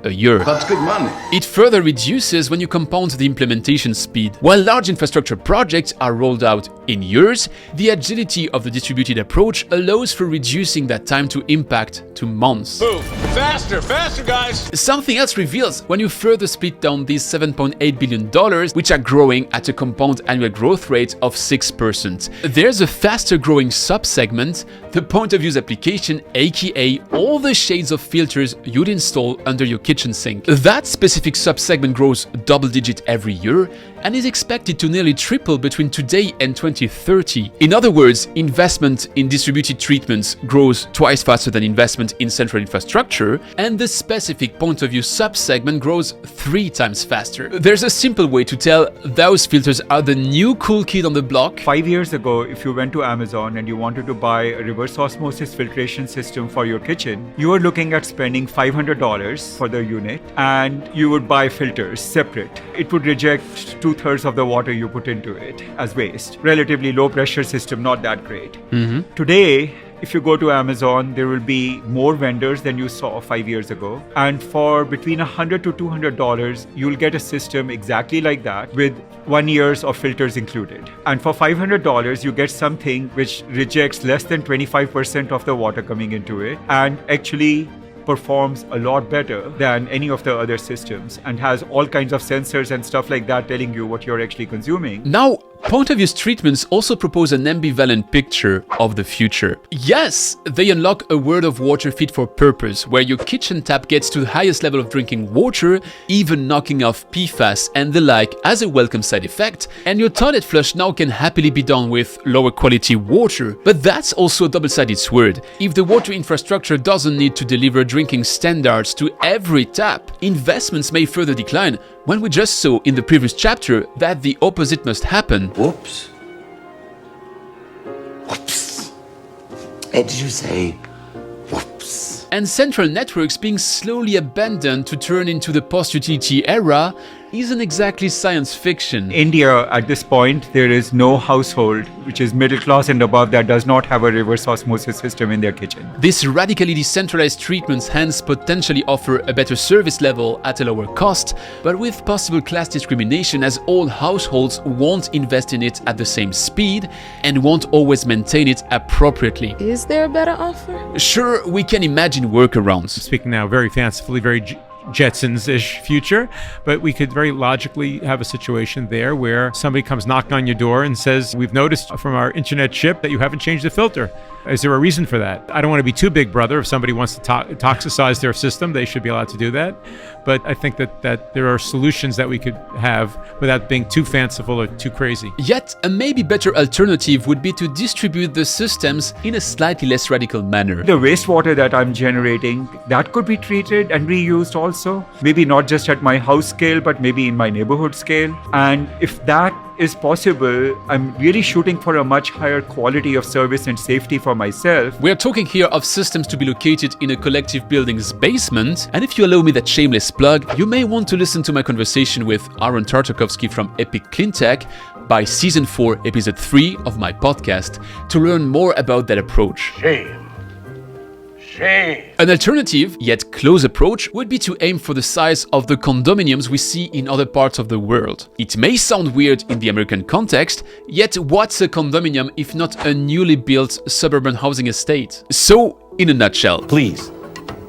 a year. That's good money. It further reduces when you compound the implementation speed. While large infrastructure projects are rolled out in years, the agility of the distributed approach allows for reducing that time to impact to months. Move! Faster! Faster, guys! Something else reveals when you further split down these $7.8 billion, which are growing at a compound annual growth rate of 6%. There's a faster growing subsegment, the point of use application, aka all the shades of filters you'd install under your kitchen sink. That specific subsegment grows double-digit every year and is expected to nearly triple between today and 2030. In other words, investment in distributed treatments grows twice faster than investment in central infrastructure, and the specific point of view subsegment grows 3 times faster. There's a simple way to tell those filters are the new cool kid on the block. 5 years ago, if you went to Amazon and you wanted to buy a reverse osmosis filtration system for your kitchen, you were looking at spending $500 for the unit, and you would buy filters separate. It would reject 2/3 of the water you put into it as waste. Relatively low pressure system, not that great. Today, if you go to Amazon, there will be more vendors than you saw 5 years ago. And for between $100 to $200, you'll get a system exactly like that with 1 year of filters included. And for $500, you get something which rejects less than 25% of the water coming into it and actually performs a lot better than any of the other systems and has all kinds of sensors and stuff like that telling you what you're actually consuming. Now, point of use treatments also propose an ambivalent picture of the future. Yes, they unlock a world of water fit for purpose, where your kitchen tap gets to the highest level of drinking water, even knocking off PFAS and the like as a welcome side effect, and your toilet flush now can happily be done with lower quality water. But that's also a double-sided sword. If the water infrastructure doesn't need to deliver drinking standards to every tap, investments may further decline, when we just saw in the previous chapter that the opposite must happen. Whoops. Whoops. Did you say whoops? And central networks being slowly abandoned to turn into the post-utility era isn't exactly science fiction. India, at this point, there is no household which is middle class and above that does not have a reverse osmosis system in their kitchen. These radically decentralized treatments hence potentially offer a better service level at a lower cost, but with possible class discrimination, as all households won't invest in it at the same speed and won't always maintain it appropriately. Is there a better offer? Sure, we can imagine workarounds. Speaking now very fancifully, very Jetsons-ish future, but we could very logically have a situation there where somebody comes knocking on your door and says, we've noticed from our internet chip that you haven't changed the filter. Is there a reason for that? I don't want to be too big brother. If somebody wants to toxicize their system, they should be allowed to do that. But I think that there are solutions that we could have without being too fanciful or too crazy. Yet, a maybe better alternative would be to distribute the systems in a slightly less radical manner. The wastewater that I'm generating, that could be treated and reused also. Maybe not just at my house scale, but maybe in my neighborhood scale. And if that is possible, I'm really shooting for a much higher quality of service and safety for myself. We are talking here of systems to be located in a collective building's basement, and if you allow me that shameless plug, you may want to listen to my conversation with Aaron Tartakovsky from Epic Cleantech by Season 4, Episode 3 of my podcast to learn more about that approach. Shame. An alternative, yet close approach would be to aim for the size of the condominiums we see in other parts of the world. It may sound weird in the American context, yet what's a condominium if not a newly built suburban housing estate? So, in a nutshell, please,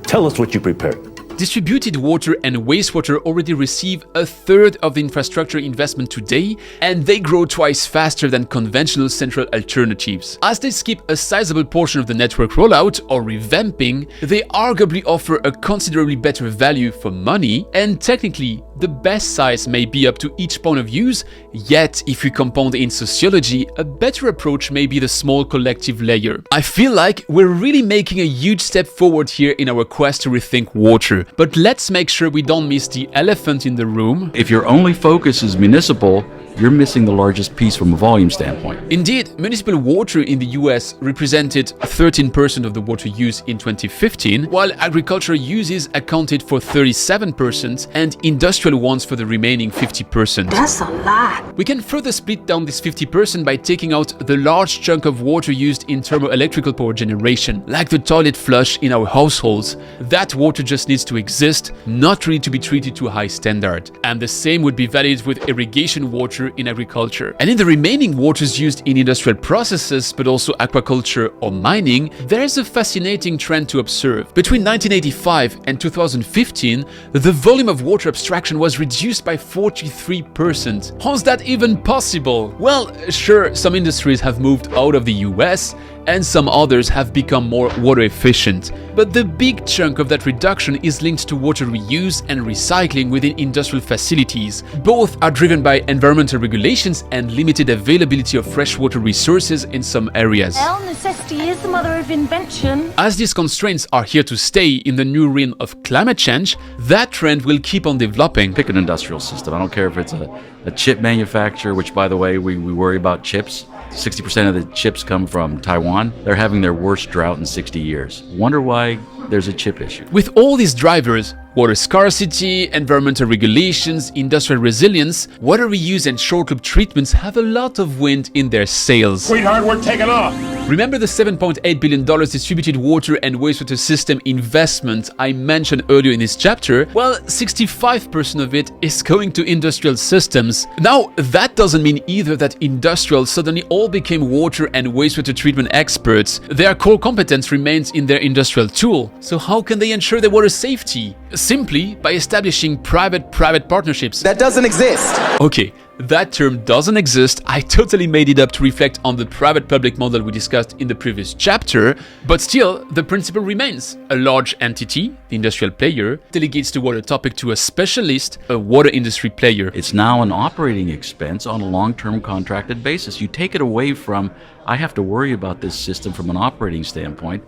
tell us what you prepared. Distributed water and wastewater already receive a third of the infrastructure investment today, and they grow twice faster than conventional central alternatives. As they skip a sizable portion of the network rollout or revamping, they arguably offer a considerably better value for money, and technically, The best size may be up to each point of use, yet if we compound in sociology, a better approach may be the small collective layer. I feel like we're really making a huge step forward here in our quest to rethink water, but let's make sure we don't miss the elephant in the room. If your only focus is municipal, you're missing the largest piece from a volume standpoint. Indeed, municipal water in the US represented 13% of the water use in 2015, while agricultural uses accounted for 37% and industrial ones for the remaining 50%. That's a lot. We can further split down this 50% by taking out the large chunk of water used in thermoelectrical power generation, like the toilet flush in our households. That water just needs to exist, not really to be treated to a high standard. And the same would be valid with irrigation water in agriculture. And in the remaining waters used in industrial processes, but also aquaculture or mining, there is a fascinating trend to observe. Between 1985 and 2015, the volume of water abstraction was reduced by 43%. How's that even possible? Well, sure, some industries have moved out of the US, and some others have become more water efficient. But the big chunk of that reduction is linked to water reuse and recycling within industrial facilities. Both are driven by environmental regulations and limited availability of freshwater resources in some areas. Well, necessity is the mother of invention. As these constraints are here to stay in the new realm of climate change, that trend will keep on developing. Pick an industrial system. I don't care if it's a chip manufacturer, which, by the way, we worry about chips. 60% of the chips come from Taiwan. They're having their worst drought in 60 years. Wonder why there's a chip issue. With all these drivers, water scarcity, environmental regulations, industrial resilience, water reuse and short-loop treatments have a lot of wind in their sails. Sweetheart, we're taking off. Remember the $7.8 billion distributed water and wastewater system investment I mentioned earlier in this chapter? Well, 65% of it is going to industrial systems. Now, that doesn't mean either that industrials suddenly all became water and wastewater treatment experts. Their core competence remains in their industrial tool. So how can they ensure their water safety? Simply by establishing private-private partnerships. That doesn't exist. Okay, that term doesn't exist. I totally made it up to reflect on the private-public model we discussed in the previous chapter, but still, the principle remains. A large entity, the industrial player, delegates the water topic to a specialist, a water industry player. It's now an operating expense on a long-term contracted basis. You take it away from, I have to worry about this system from an operating standpoint,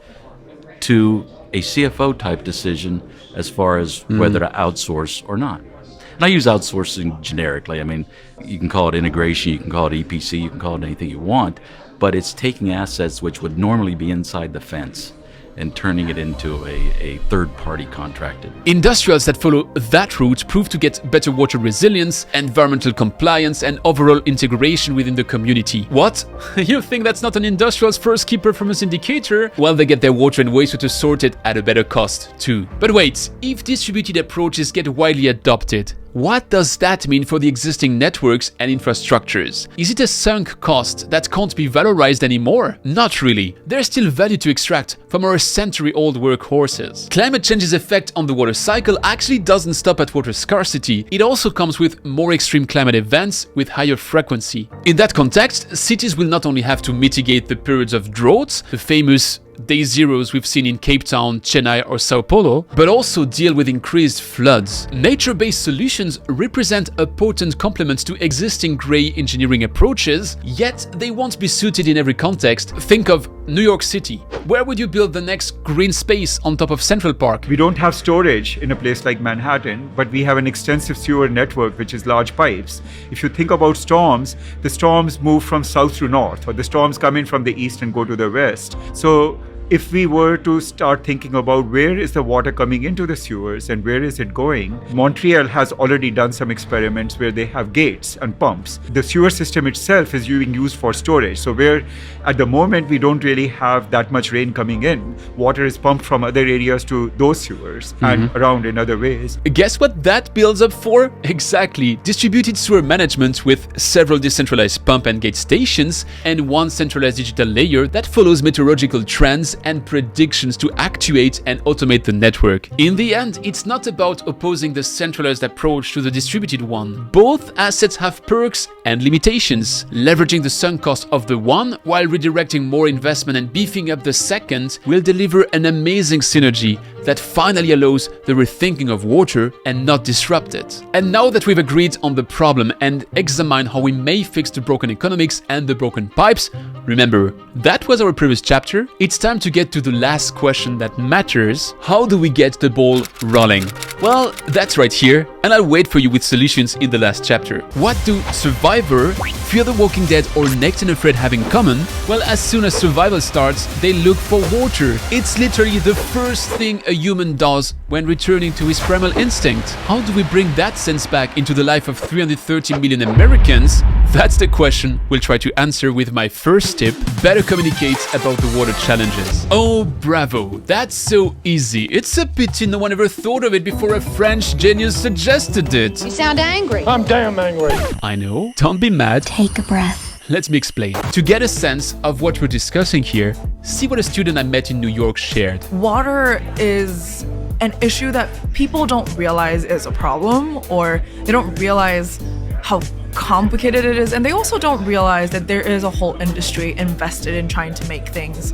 to a CFO type decision as far as whether to outsource or not. And I use outsourcing generically. I mean, you can call it integration, you can call it EPC, you can call it anything you want, but it's taking assets which would normally be inside the fence and turning it into a third-party contracted. Industrials that follow that route prove to get better water resilience, environmental compliance, and overall integration within the community. What? You think that's not an industrial's first key performance indicator? Well, they get their water and wastewater sorted at a better cost, too. But wait, if distributed approaches get widely adopted, what does that mean for the existing networks and infrastructures? Is it a sunk cost that can't be valorized anymore? Not really. There's still value to extract from our century-old workhorses. Climate change's effect on the water cycle actually doesn't stop at water scarcity. It also comes with more extreme climate events with higher frequency. In that context, cities will not only have to mitigate the periods of drought, the famous day zeros we've seen in Cape Town, Chennai or Sao Paulo, but also deal with increased floods. Nature-based solutions represent a potent complement to existing grey engineering approaches, yet they won't be suited in every context. Think of New York City. Where would you build the next green space on top of Central Park? We don't have storage in a place like Manhattan, but we have an extensive sewer network, which is large pipes. If you think about storms, the storms move from south to north, or the storms come in from the east and go to the west. So if we were to start thinking about where is the water coming into the sewers and where is it going, Montreal has already done some experiments where they have gates and pumps. The sewer system itself is being used for storage. So where at the moment we don't really have that much rain coming in, water is pumped from other areas to those sewers and around in other ways. Guess what that builds up for? Exactly. Distributed sewer management with several decentralized pump and gate stations and one centralized digital layer that follows meteorological trends and predictions to actuate and automate the network. In the end, it's not about opposing the centralized approach to the distributed one. Both assets have perks and limitations. Leveraging the sunk cost of the one while redirecting more investment and beefing up the second will deliver an amazing synergy that finally allows the rethinking of water and not disrupt it. And now that we've agreed on the problem and examined how we may fix the broken economics and the broken pipes, remember, that was our previous chapter. It's time to get to the last question that matters. How do we get the ball rolling? Well, that's right here, and I'll wait for you with solutions in the last chapter. What do Survivor, Fear the Walking Dead, or Next and Afraid have in common? Well, as soon as survival starts, they look for water. It's literally the first thing a human does when returning to his primal instinct. How do we bring that sense back into the life of 330 million Americans? That's the question we'll try to answer with my first tip: better communicate about the water challenges. Oh, bravo, that's so easy. It's a pity no one ever thought of it before a French genius suggested it. You sound angry. I'm damn angry. I know, don't be mad. Take a breath. Let me explain. To get a sense of what we're discussing here, see what a student I met in New York shared. Water is an issue that people don't realize is a problem, or they don't realize how complicated it is, and they also don't realize that there is a whole industry invested in trying to make things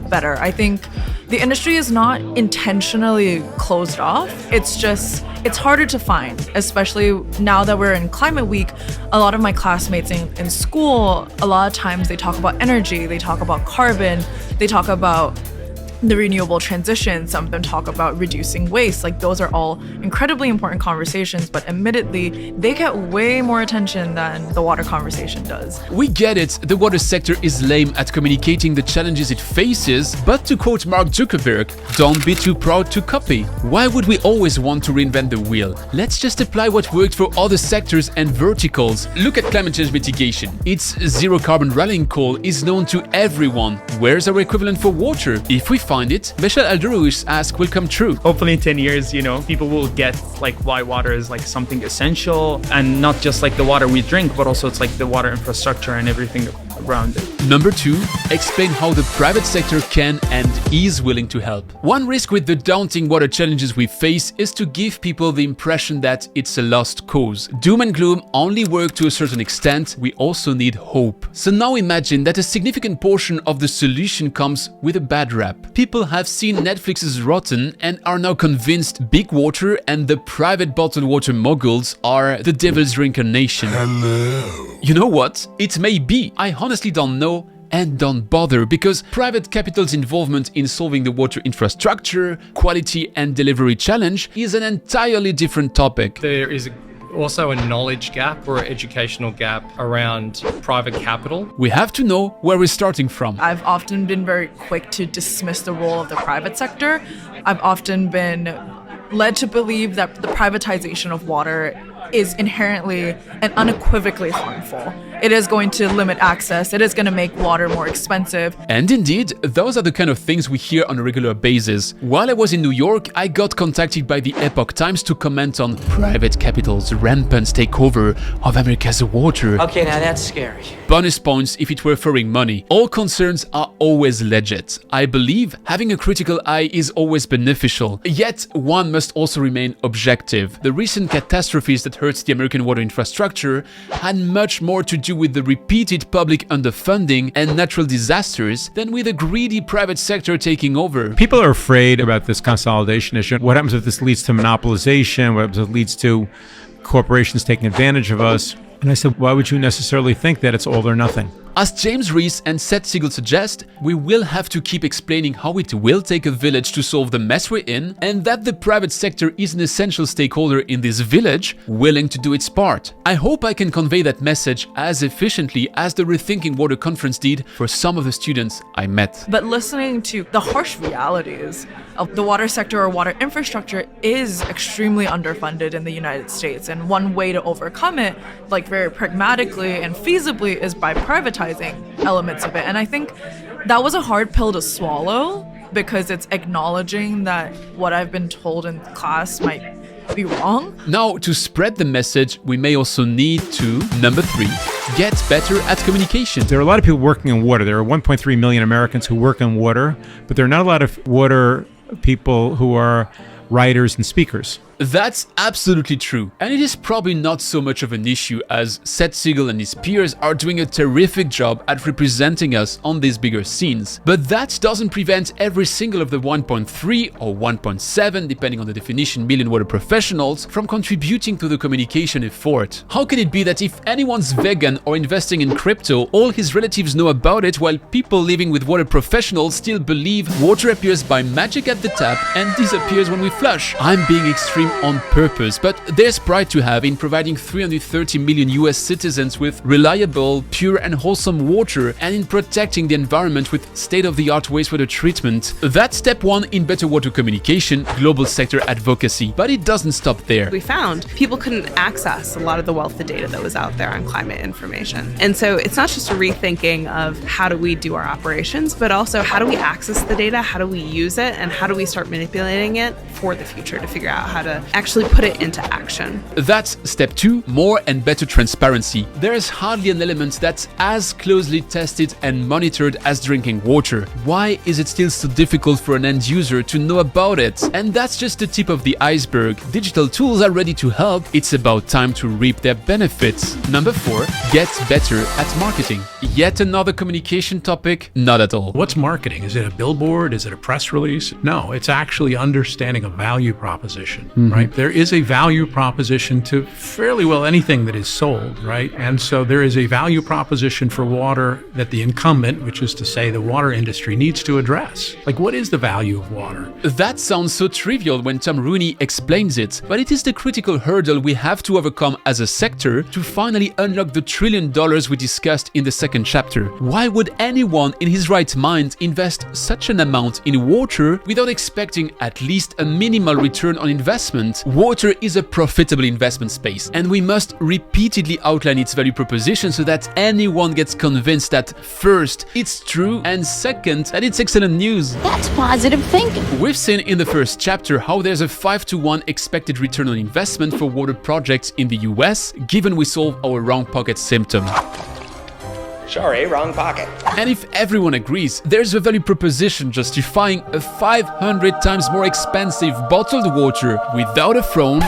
better. I think the industry is not intentionally closed off. It's harder to find, especially now that we're in Climate Week. A lot of my classmates in school, a lot of times they talk about energy, they talk about carbon, they talk about the renewable transition, some of them talk about reducing waste. Like, those are all incredibly important conversations, but admittedly, they get way more attention than the water conversation does. We get it, the water sector is lame at communicating the challenges it faces, but to quote Mark Zuckerberg, don't be too proud to copy. Why would we always want to reinvent the wheel? Let's just apply what worked for other sectors and verticals. Look at climate change mitigation. Its zero carbon rallying call is known to everyone. Where's our equivalent for water? If we find it, Michel Alderou's ask will come true. Hopefully in 10 years, people will get like why water is like something essential, and not just like the water we drink, but also it's like the water infrastructure and everything around it. Number 2, explain how the private sector can and is willing to help. One risk with the daunting water challenges we face is to give people the impression that it's a lost cause. Doom and gloom only work to a certain extent. We also need hope. So now imagine that a significant portion of the solution comes with a bad rap. People have seen Netflix's Rotten and are now convinced big water and the private bottled water moguls are the devil's reincarnation. Hello. You know what? It may be. I honestly don't know, and don't bother, because private capital's involvement in solving the water infrastructure, quality and delivery challenge is an entirely different topic. There is also a knowledge gap or educational gap around private capital. We have to know where we're starting from. I've often been very quick to dismiss the role of the private sector. I've often been led to believe that the privatization of water is inherently and unequivocally harmful. It is going to limit access. It is going to make water more expensive. And indeed, those are the kind of things we hear on a regular basis. While I was in New York, I got contacted by the Epoch Times to comment on private capital's rampant takeover of America's water. Okay, now that's scary. Bonus points if it were throwing money. All concerns are always legit. I believe having a critical eye is always beneficial. Yet, one must also remain objective. The recent catastrophes that hurt the American water infrastructure had much more to do with the repeated public underfunding and natural disasters than with a greedy private sector taking over. People are afraid about this consolidation issue. What happens if this leads to monopolization? What happens if it leads to corporations taking advantage of us? And I said, why would you necessarily think that it's all or nothing? As James Rees and Seth Siegel suggest, we will have to keep explaining how it will take a village to solve the mess we're in, and that the private sector is an essential stakeholder in this village, willing to do its part. I hope I can convey that message as efficiently as the Rethinking Water conference did for some of the students I met. But listening to the harsh realities of the water sector or water infrastructure is extremely underfunded in the United States, and one way to overcome it, like very pragmatically and feasibly, is by privatizing elements of it. And I think that was a hard pill to swallow, because it's acknowledging that what I've been told in class might be wrong. Now, to spread the message, we may also need to, number 3, Get better at communication. There are a lot of people working in water. There are 1.3 million Americans who work in water, but there are not a lot of water people who are writers and speakers. That's absolutely true, and it is probably not so much of an issue as Seth Siegel and his peers are doing a terrific job at representing us on these bigger scenes. But that doesn't prevent every single of the 1.3 or 1.7, depending on the definition, million water professionals from contributing to the communication effort. How can it be that if anyone's vegan or investing in crypto, all his relatives know about it, while people living with water professionals still believe water appears by magic at the tap and disappears when we flush? I'm being extreme on purpose, but there's pride to have in providing 330 million US citizens with reliable, pure and wholesome water, and in protecting the environment with state-of-the-art wastewater treatment. That's step one in better water communication, global sector advocacy. But it doesn't stop there. We found people couldn't access a lot of the wealth of data that was out there on climate information. And so it's not just a rethinking of how do we do our operations, but also how do we access the data, how do we use it, and how do we start manipulating it for the future to figure out how to actually put it into action. That's step two, more and better transparency. There is hardly an element that's as closely tested and monitored as drinking water. Why is it still so difficult for an end user to know about it? And that's just the tip of the iceberg. Digital tools are ready to help. It's about time to reap their benefits. Number 4, get better at marketing. Yet another communication topic? Not at all. What's marketing? Is it a billboard? Is it a press release? No, it's actually understanding a value proposition, right? There is a value proposition to fairly well anything that is sold, right? And so there is a value proposition for water that the incumbent, which is to say the water industry, needs to address. Like, what is the value of water? That sounds so trivial when Tom Rooney explains it, but it is the critical hurdle we have to overcome as a sector to finally unlock the $1 trillion we discussed in the second chapter. Why would anyone in his right mind invest such an amount in water without expecting at least a minimal return on investment? Water is a profitable investment space, and we must repeatedly outline its value proposition so that anyone gets convinced that first, it's true, and second, that it's excellent news. That's positive thinking. We've seen in the first chapter how there's a 5-to-1 expected return on investment for water projects in the US, given we solve our wrong pocket symptom. Sorry, wrong pocket. And if everyone agrees, there's a value proposition justifying a 500 times more expensive bottled water without a phone.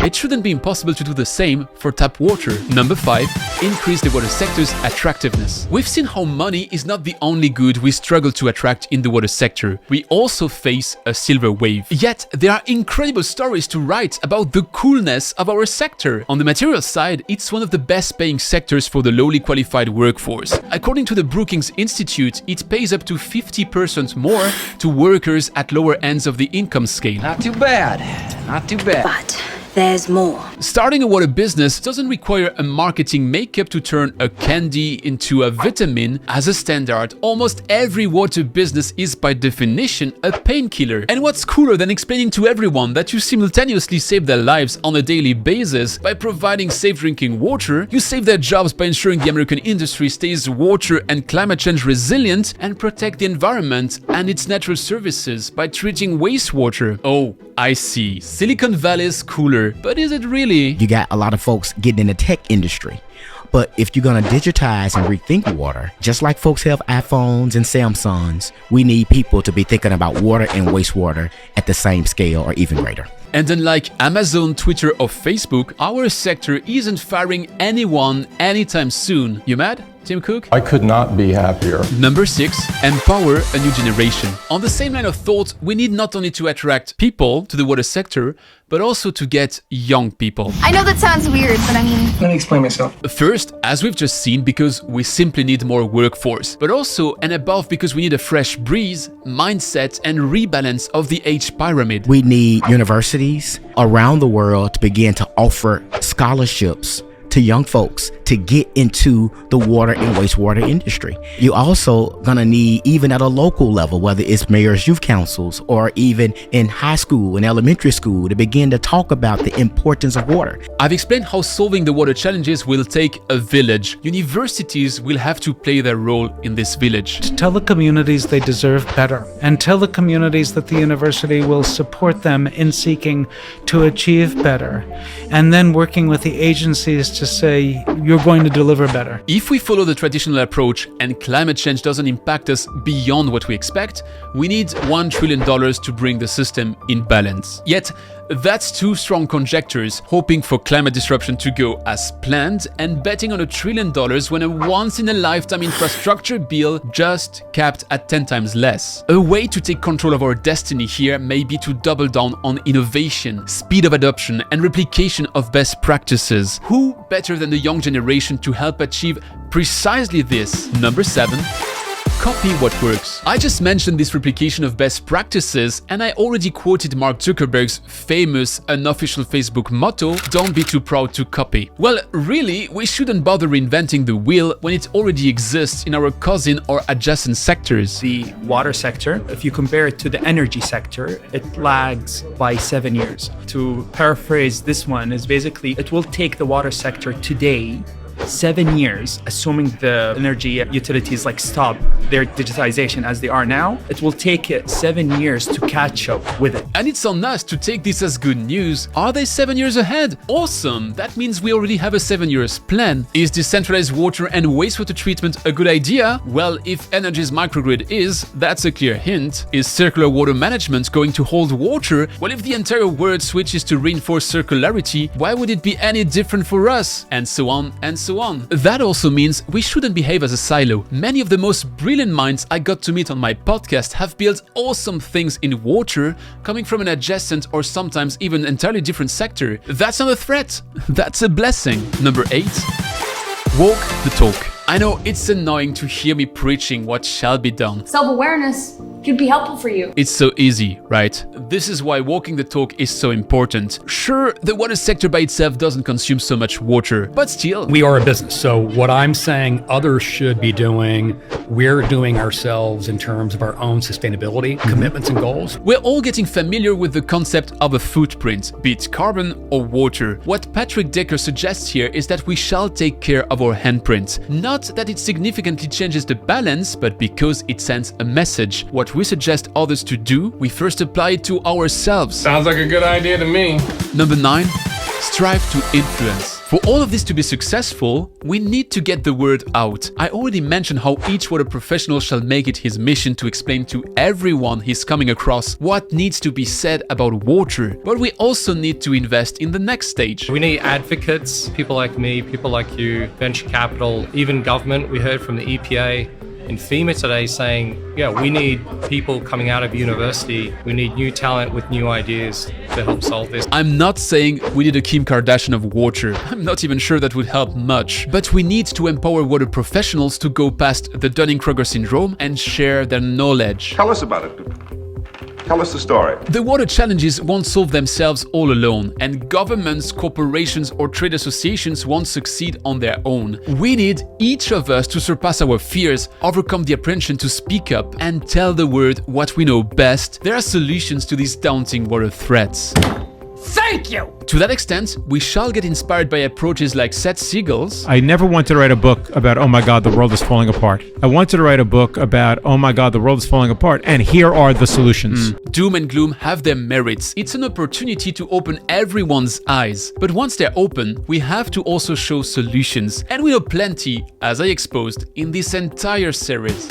It shouldn't be impossible to do the same for tap water. Number 5, increase the water sector's attractiveness. We've seen how money is not the only good we struggle to attract in the water sector. We also face a silver wave. Yet, there are incredible stories to write about the coolness of our sector. On the material side, it's one of the best paying sectors for the lowly qualified workforce. According to the Brookings Institute, it pays up to 50% more to workers at lower ends of the income scale. Not too bad. Not too bad. But there's more. Starting a water business doesn't require a marketing makeup to turn a candy into a vitamin. As a standard, almost every water business is by definition a painkiller. And what's cooler than explaining to everyone that you simultaneously save their lives on a daily basis by providing safe drinking water, you save their jobs by ensuring the American industry stays water and climate change resilient, and protect the environment and its natural services by treating wastewater. Oh, I see. Silicon Valley's cooler. But is it really? You got a lot of folks getting in the tech industry. But if you're gonna digitize and rethink water, just like folks have iPhones and Samsungs, we need people to be thinking about water and wastewater at the same scale or even greater. And unlike Amazon, Twitter, or Facebook, our sector isn't firing anyone anytime soon. You mad, Tim Cook? I could not be happier. Number 6, empower a new generation. On the same line of thought, we need not only to attract people to the water sector, but also to get young people. I know that sounds weird, but I mean... Let me explain myself. First, as we've just seen, because we simply need more workforce, but also and above because we need a fresh breeze, mindset, and rebalance of the age pyramid. We need universities around the world to begin to offer scholarships to young folks to get into the water and wastewater industry. You're also gonna need, even at a local level, whether it's mayors, youth councils, or even in high school and elementary school, to begin to talk about the importance of water. I've explained how solving the water challenges will take a village. Universities will have to play their role in this village. Tell the communities they deserve better, and tell the communities that the university will support them in seeking to achieve better, and then working with the agencies to say, you're going to deliver better. If we follow the traditional approach and climate change doesn't impact us beyond what we expect, we need $1 trillion to bring the system in balance. Yet, that's two strong conjectures, hoping for climate disruption to go as planned and betting on $1 trillion when a once-in-a-lifetime infrastructure bill just capped at 10 times less. A way to take control of our destiny here may be to double down on innovation, speed of adoption, and replication of best practices. Who better than the young generation to help achieve precisely this? Number 7. Copy what works. I just mentioned this replication of best practices, and I already quoted Mark Zuckerberg's famous unofficial Facebook motto, "Don't be too proud to copy." Well, really, we shouldn't bother reinventing the wheel when it already exists in our cousin or adjacent sectors. The water sector, if you compare it to the energy sector, it lags by 7 years. To paraphrase this one, is basically it will take the water sector today 7 years, assuming the energy utilities stop their digitization as they are now, it will take it 7 years to catch up with it. And it's on us to take this as good news. Are they 7 years ahead? Awesome! That means we already have a 7 years plan. Is decentralized water and wastewater treatment a good idea? Well, if energy's microgrid is, that's a clear hint. Is circular water management going to hold water? Well, if the entire world switches to reinforce circularity, why would it be any different for us? And so on and so on. That also means we shouldn't behave as a silo. Many of the most brilliant minds I got to meet on my podcast have built awesome things in water, coming from an adjacent or sometimes even entirely different sector. That's not a threat, that's a blessing. Number 8. Walk the talk. I know it's annoying to hear me preaching what shall be done. Self-awareness could be helpful for you. It's so easy, right? This is why walking the talk is so important. Sure, the water sector by itself doesn't consume so much water, but still. We are a business, so what I'm saying others should be doing, we're doing ourselves in terms of our own sustainability commitments and goals. We're all getting familiar with the concept of a footprint, be it carbon or water. What Patrick Decker suggests here is that we shall take care of our handprint. Not that it significantly changes the balance, but because it sends a message. What we suggest others to do, we first apply it to ourselves. Sounds like a good idea to me. Number 9. Strive to influence. For all of this to be successful, we need to get the word out. I already mentioned how each water professional shall make it his mission to explain to everyone he's coming across what needs to be said about water. But we also need to invest in the next stage. We need advocates, people like me, people like you, venture capital, even government. We heard from the EPA in FEMA today saying, yeah, we need people coming out of university. We need new talent with new ideas to help solve this. I'm not saying we need a Kim Kardashian of water. I'm not even sure that would help much. But we need to empower water professionals to go past the Dunning-Kruger syndrome and share their knowledge. Tell us about it. Tell us the story. The water challenges won't solve themselves all alone, and governments, corporations, or trade associations won't succeed on their own. We need each of us to surpass our fears, overcome the apprehension to speak up, and tell the world what we know best. There are solutions to these daunting water threats. Thank you! To that extent, we shall get inspired by approaches like Seth Siegel's. I never wanted to write a book about, oh my God, the world is falling apart. I wanted to write a book about, oh my God, the world is falling apart, and here are the solutions. Doom and gloom have their merits. It's an opportunity to open everyone's eyes. But once they're open, we have to also show solutions. And we know plenty, as I exposed in this entire series.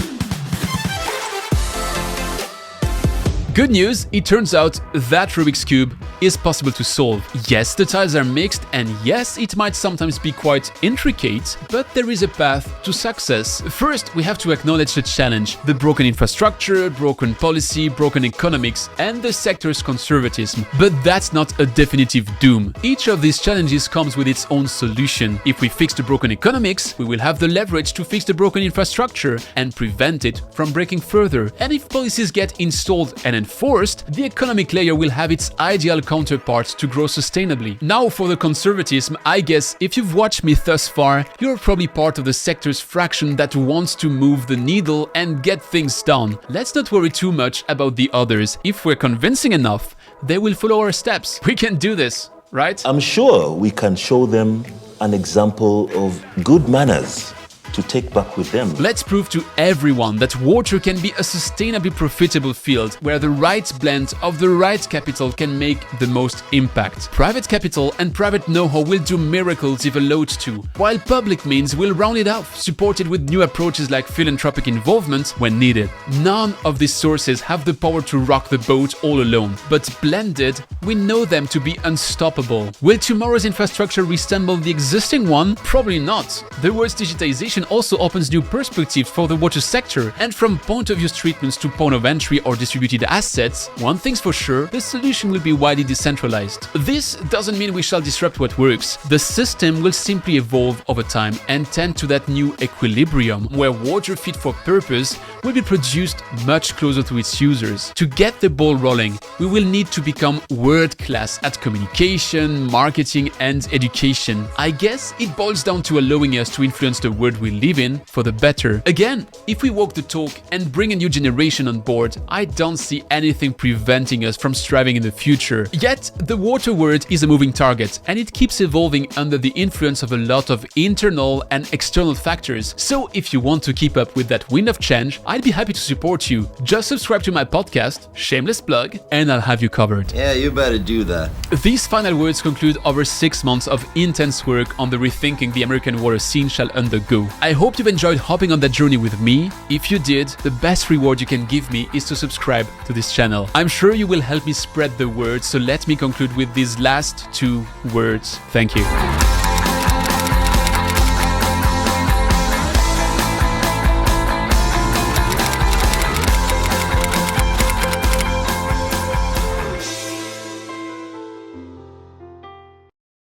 Good news, it turns out that Rubik's Cube is possible to solve. Yes, the tiles are mixed, and yes, it might sometimes be quite intricate, but there is a path to success. First, we have to acknowledge the challenge: the broken infrastructure, broken policy, broken economics, and the sector's conservatism. But that's not a definitive doom. Each of these challenges comes with its own solution. If we fix the broken economics, we will have the leverage to fix the broken infrastructure and prevent it from breaking further. And if policies get installed and enforced, the economic layer will have its ideal counterpart to grow sustainably. Now for the conservatism, I guess if you've watched me thus far, you're probably part of the sector's fraction that wants to move the needle and get things done. Let's not worry too much about the others. If we're convincing enough, they will follow our steps. We can do this, right? I'm sure we can show them an example of good manners to take back with them. Let's prove to everyone that water can be a sustainably profitable field where the right blend of the right capital can make the most impact. Private capital and private know-how will do miracles if allowed to, while public means will round it off, supported with new approaches like philanthropic involvement when needed. None of these sources have the power to rock the boat all alone, but blended, we know them to be unstoppable. Will tomorrow's infrastructure resemble the existing one? Probably not. The word's digitization also opens new perspectives for the water sector, and from point-of-use treatments to point of entry or distributed assets, one thing's for sure, the solution will be widely decentralized. This doesn't mean we shall disrupt what works. The system will simply evolve over time and tend to that new equilibrium where water fit for purpose will be produced much closer to its users. To get the ball rolling, we will need to become world-class at communication, marketing, and education. I guess it boils down to allowing us to influence the world we live in for the better. Again, if we walk the talk and bring a new generation on board, I don't see anything preventing us from striving in the future. Yet, the water world is a moving target, and it keeps evolving under the influence of a lot of internal and external factors. So if you want to keep up with that wind of change, I'd be happy to support you. Just subscribe to my podcast, shameless plug, and I'll have you covered. Yeah, you better do that. These final words conclude over 6 months of intense work on the rethinking the American water scene shall undergo. I hope you've enjoyed hopping on that journey with me. If you did, the best reward you can give me is to subscribe to this channel. I'm sure you will help me spread the word, so let me conclude with these last 2 words. Thank you.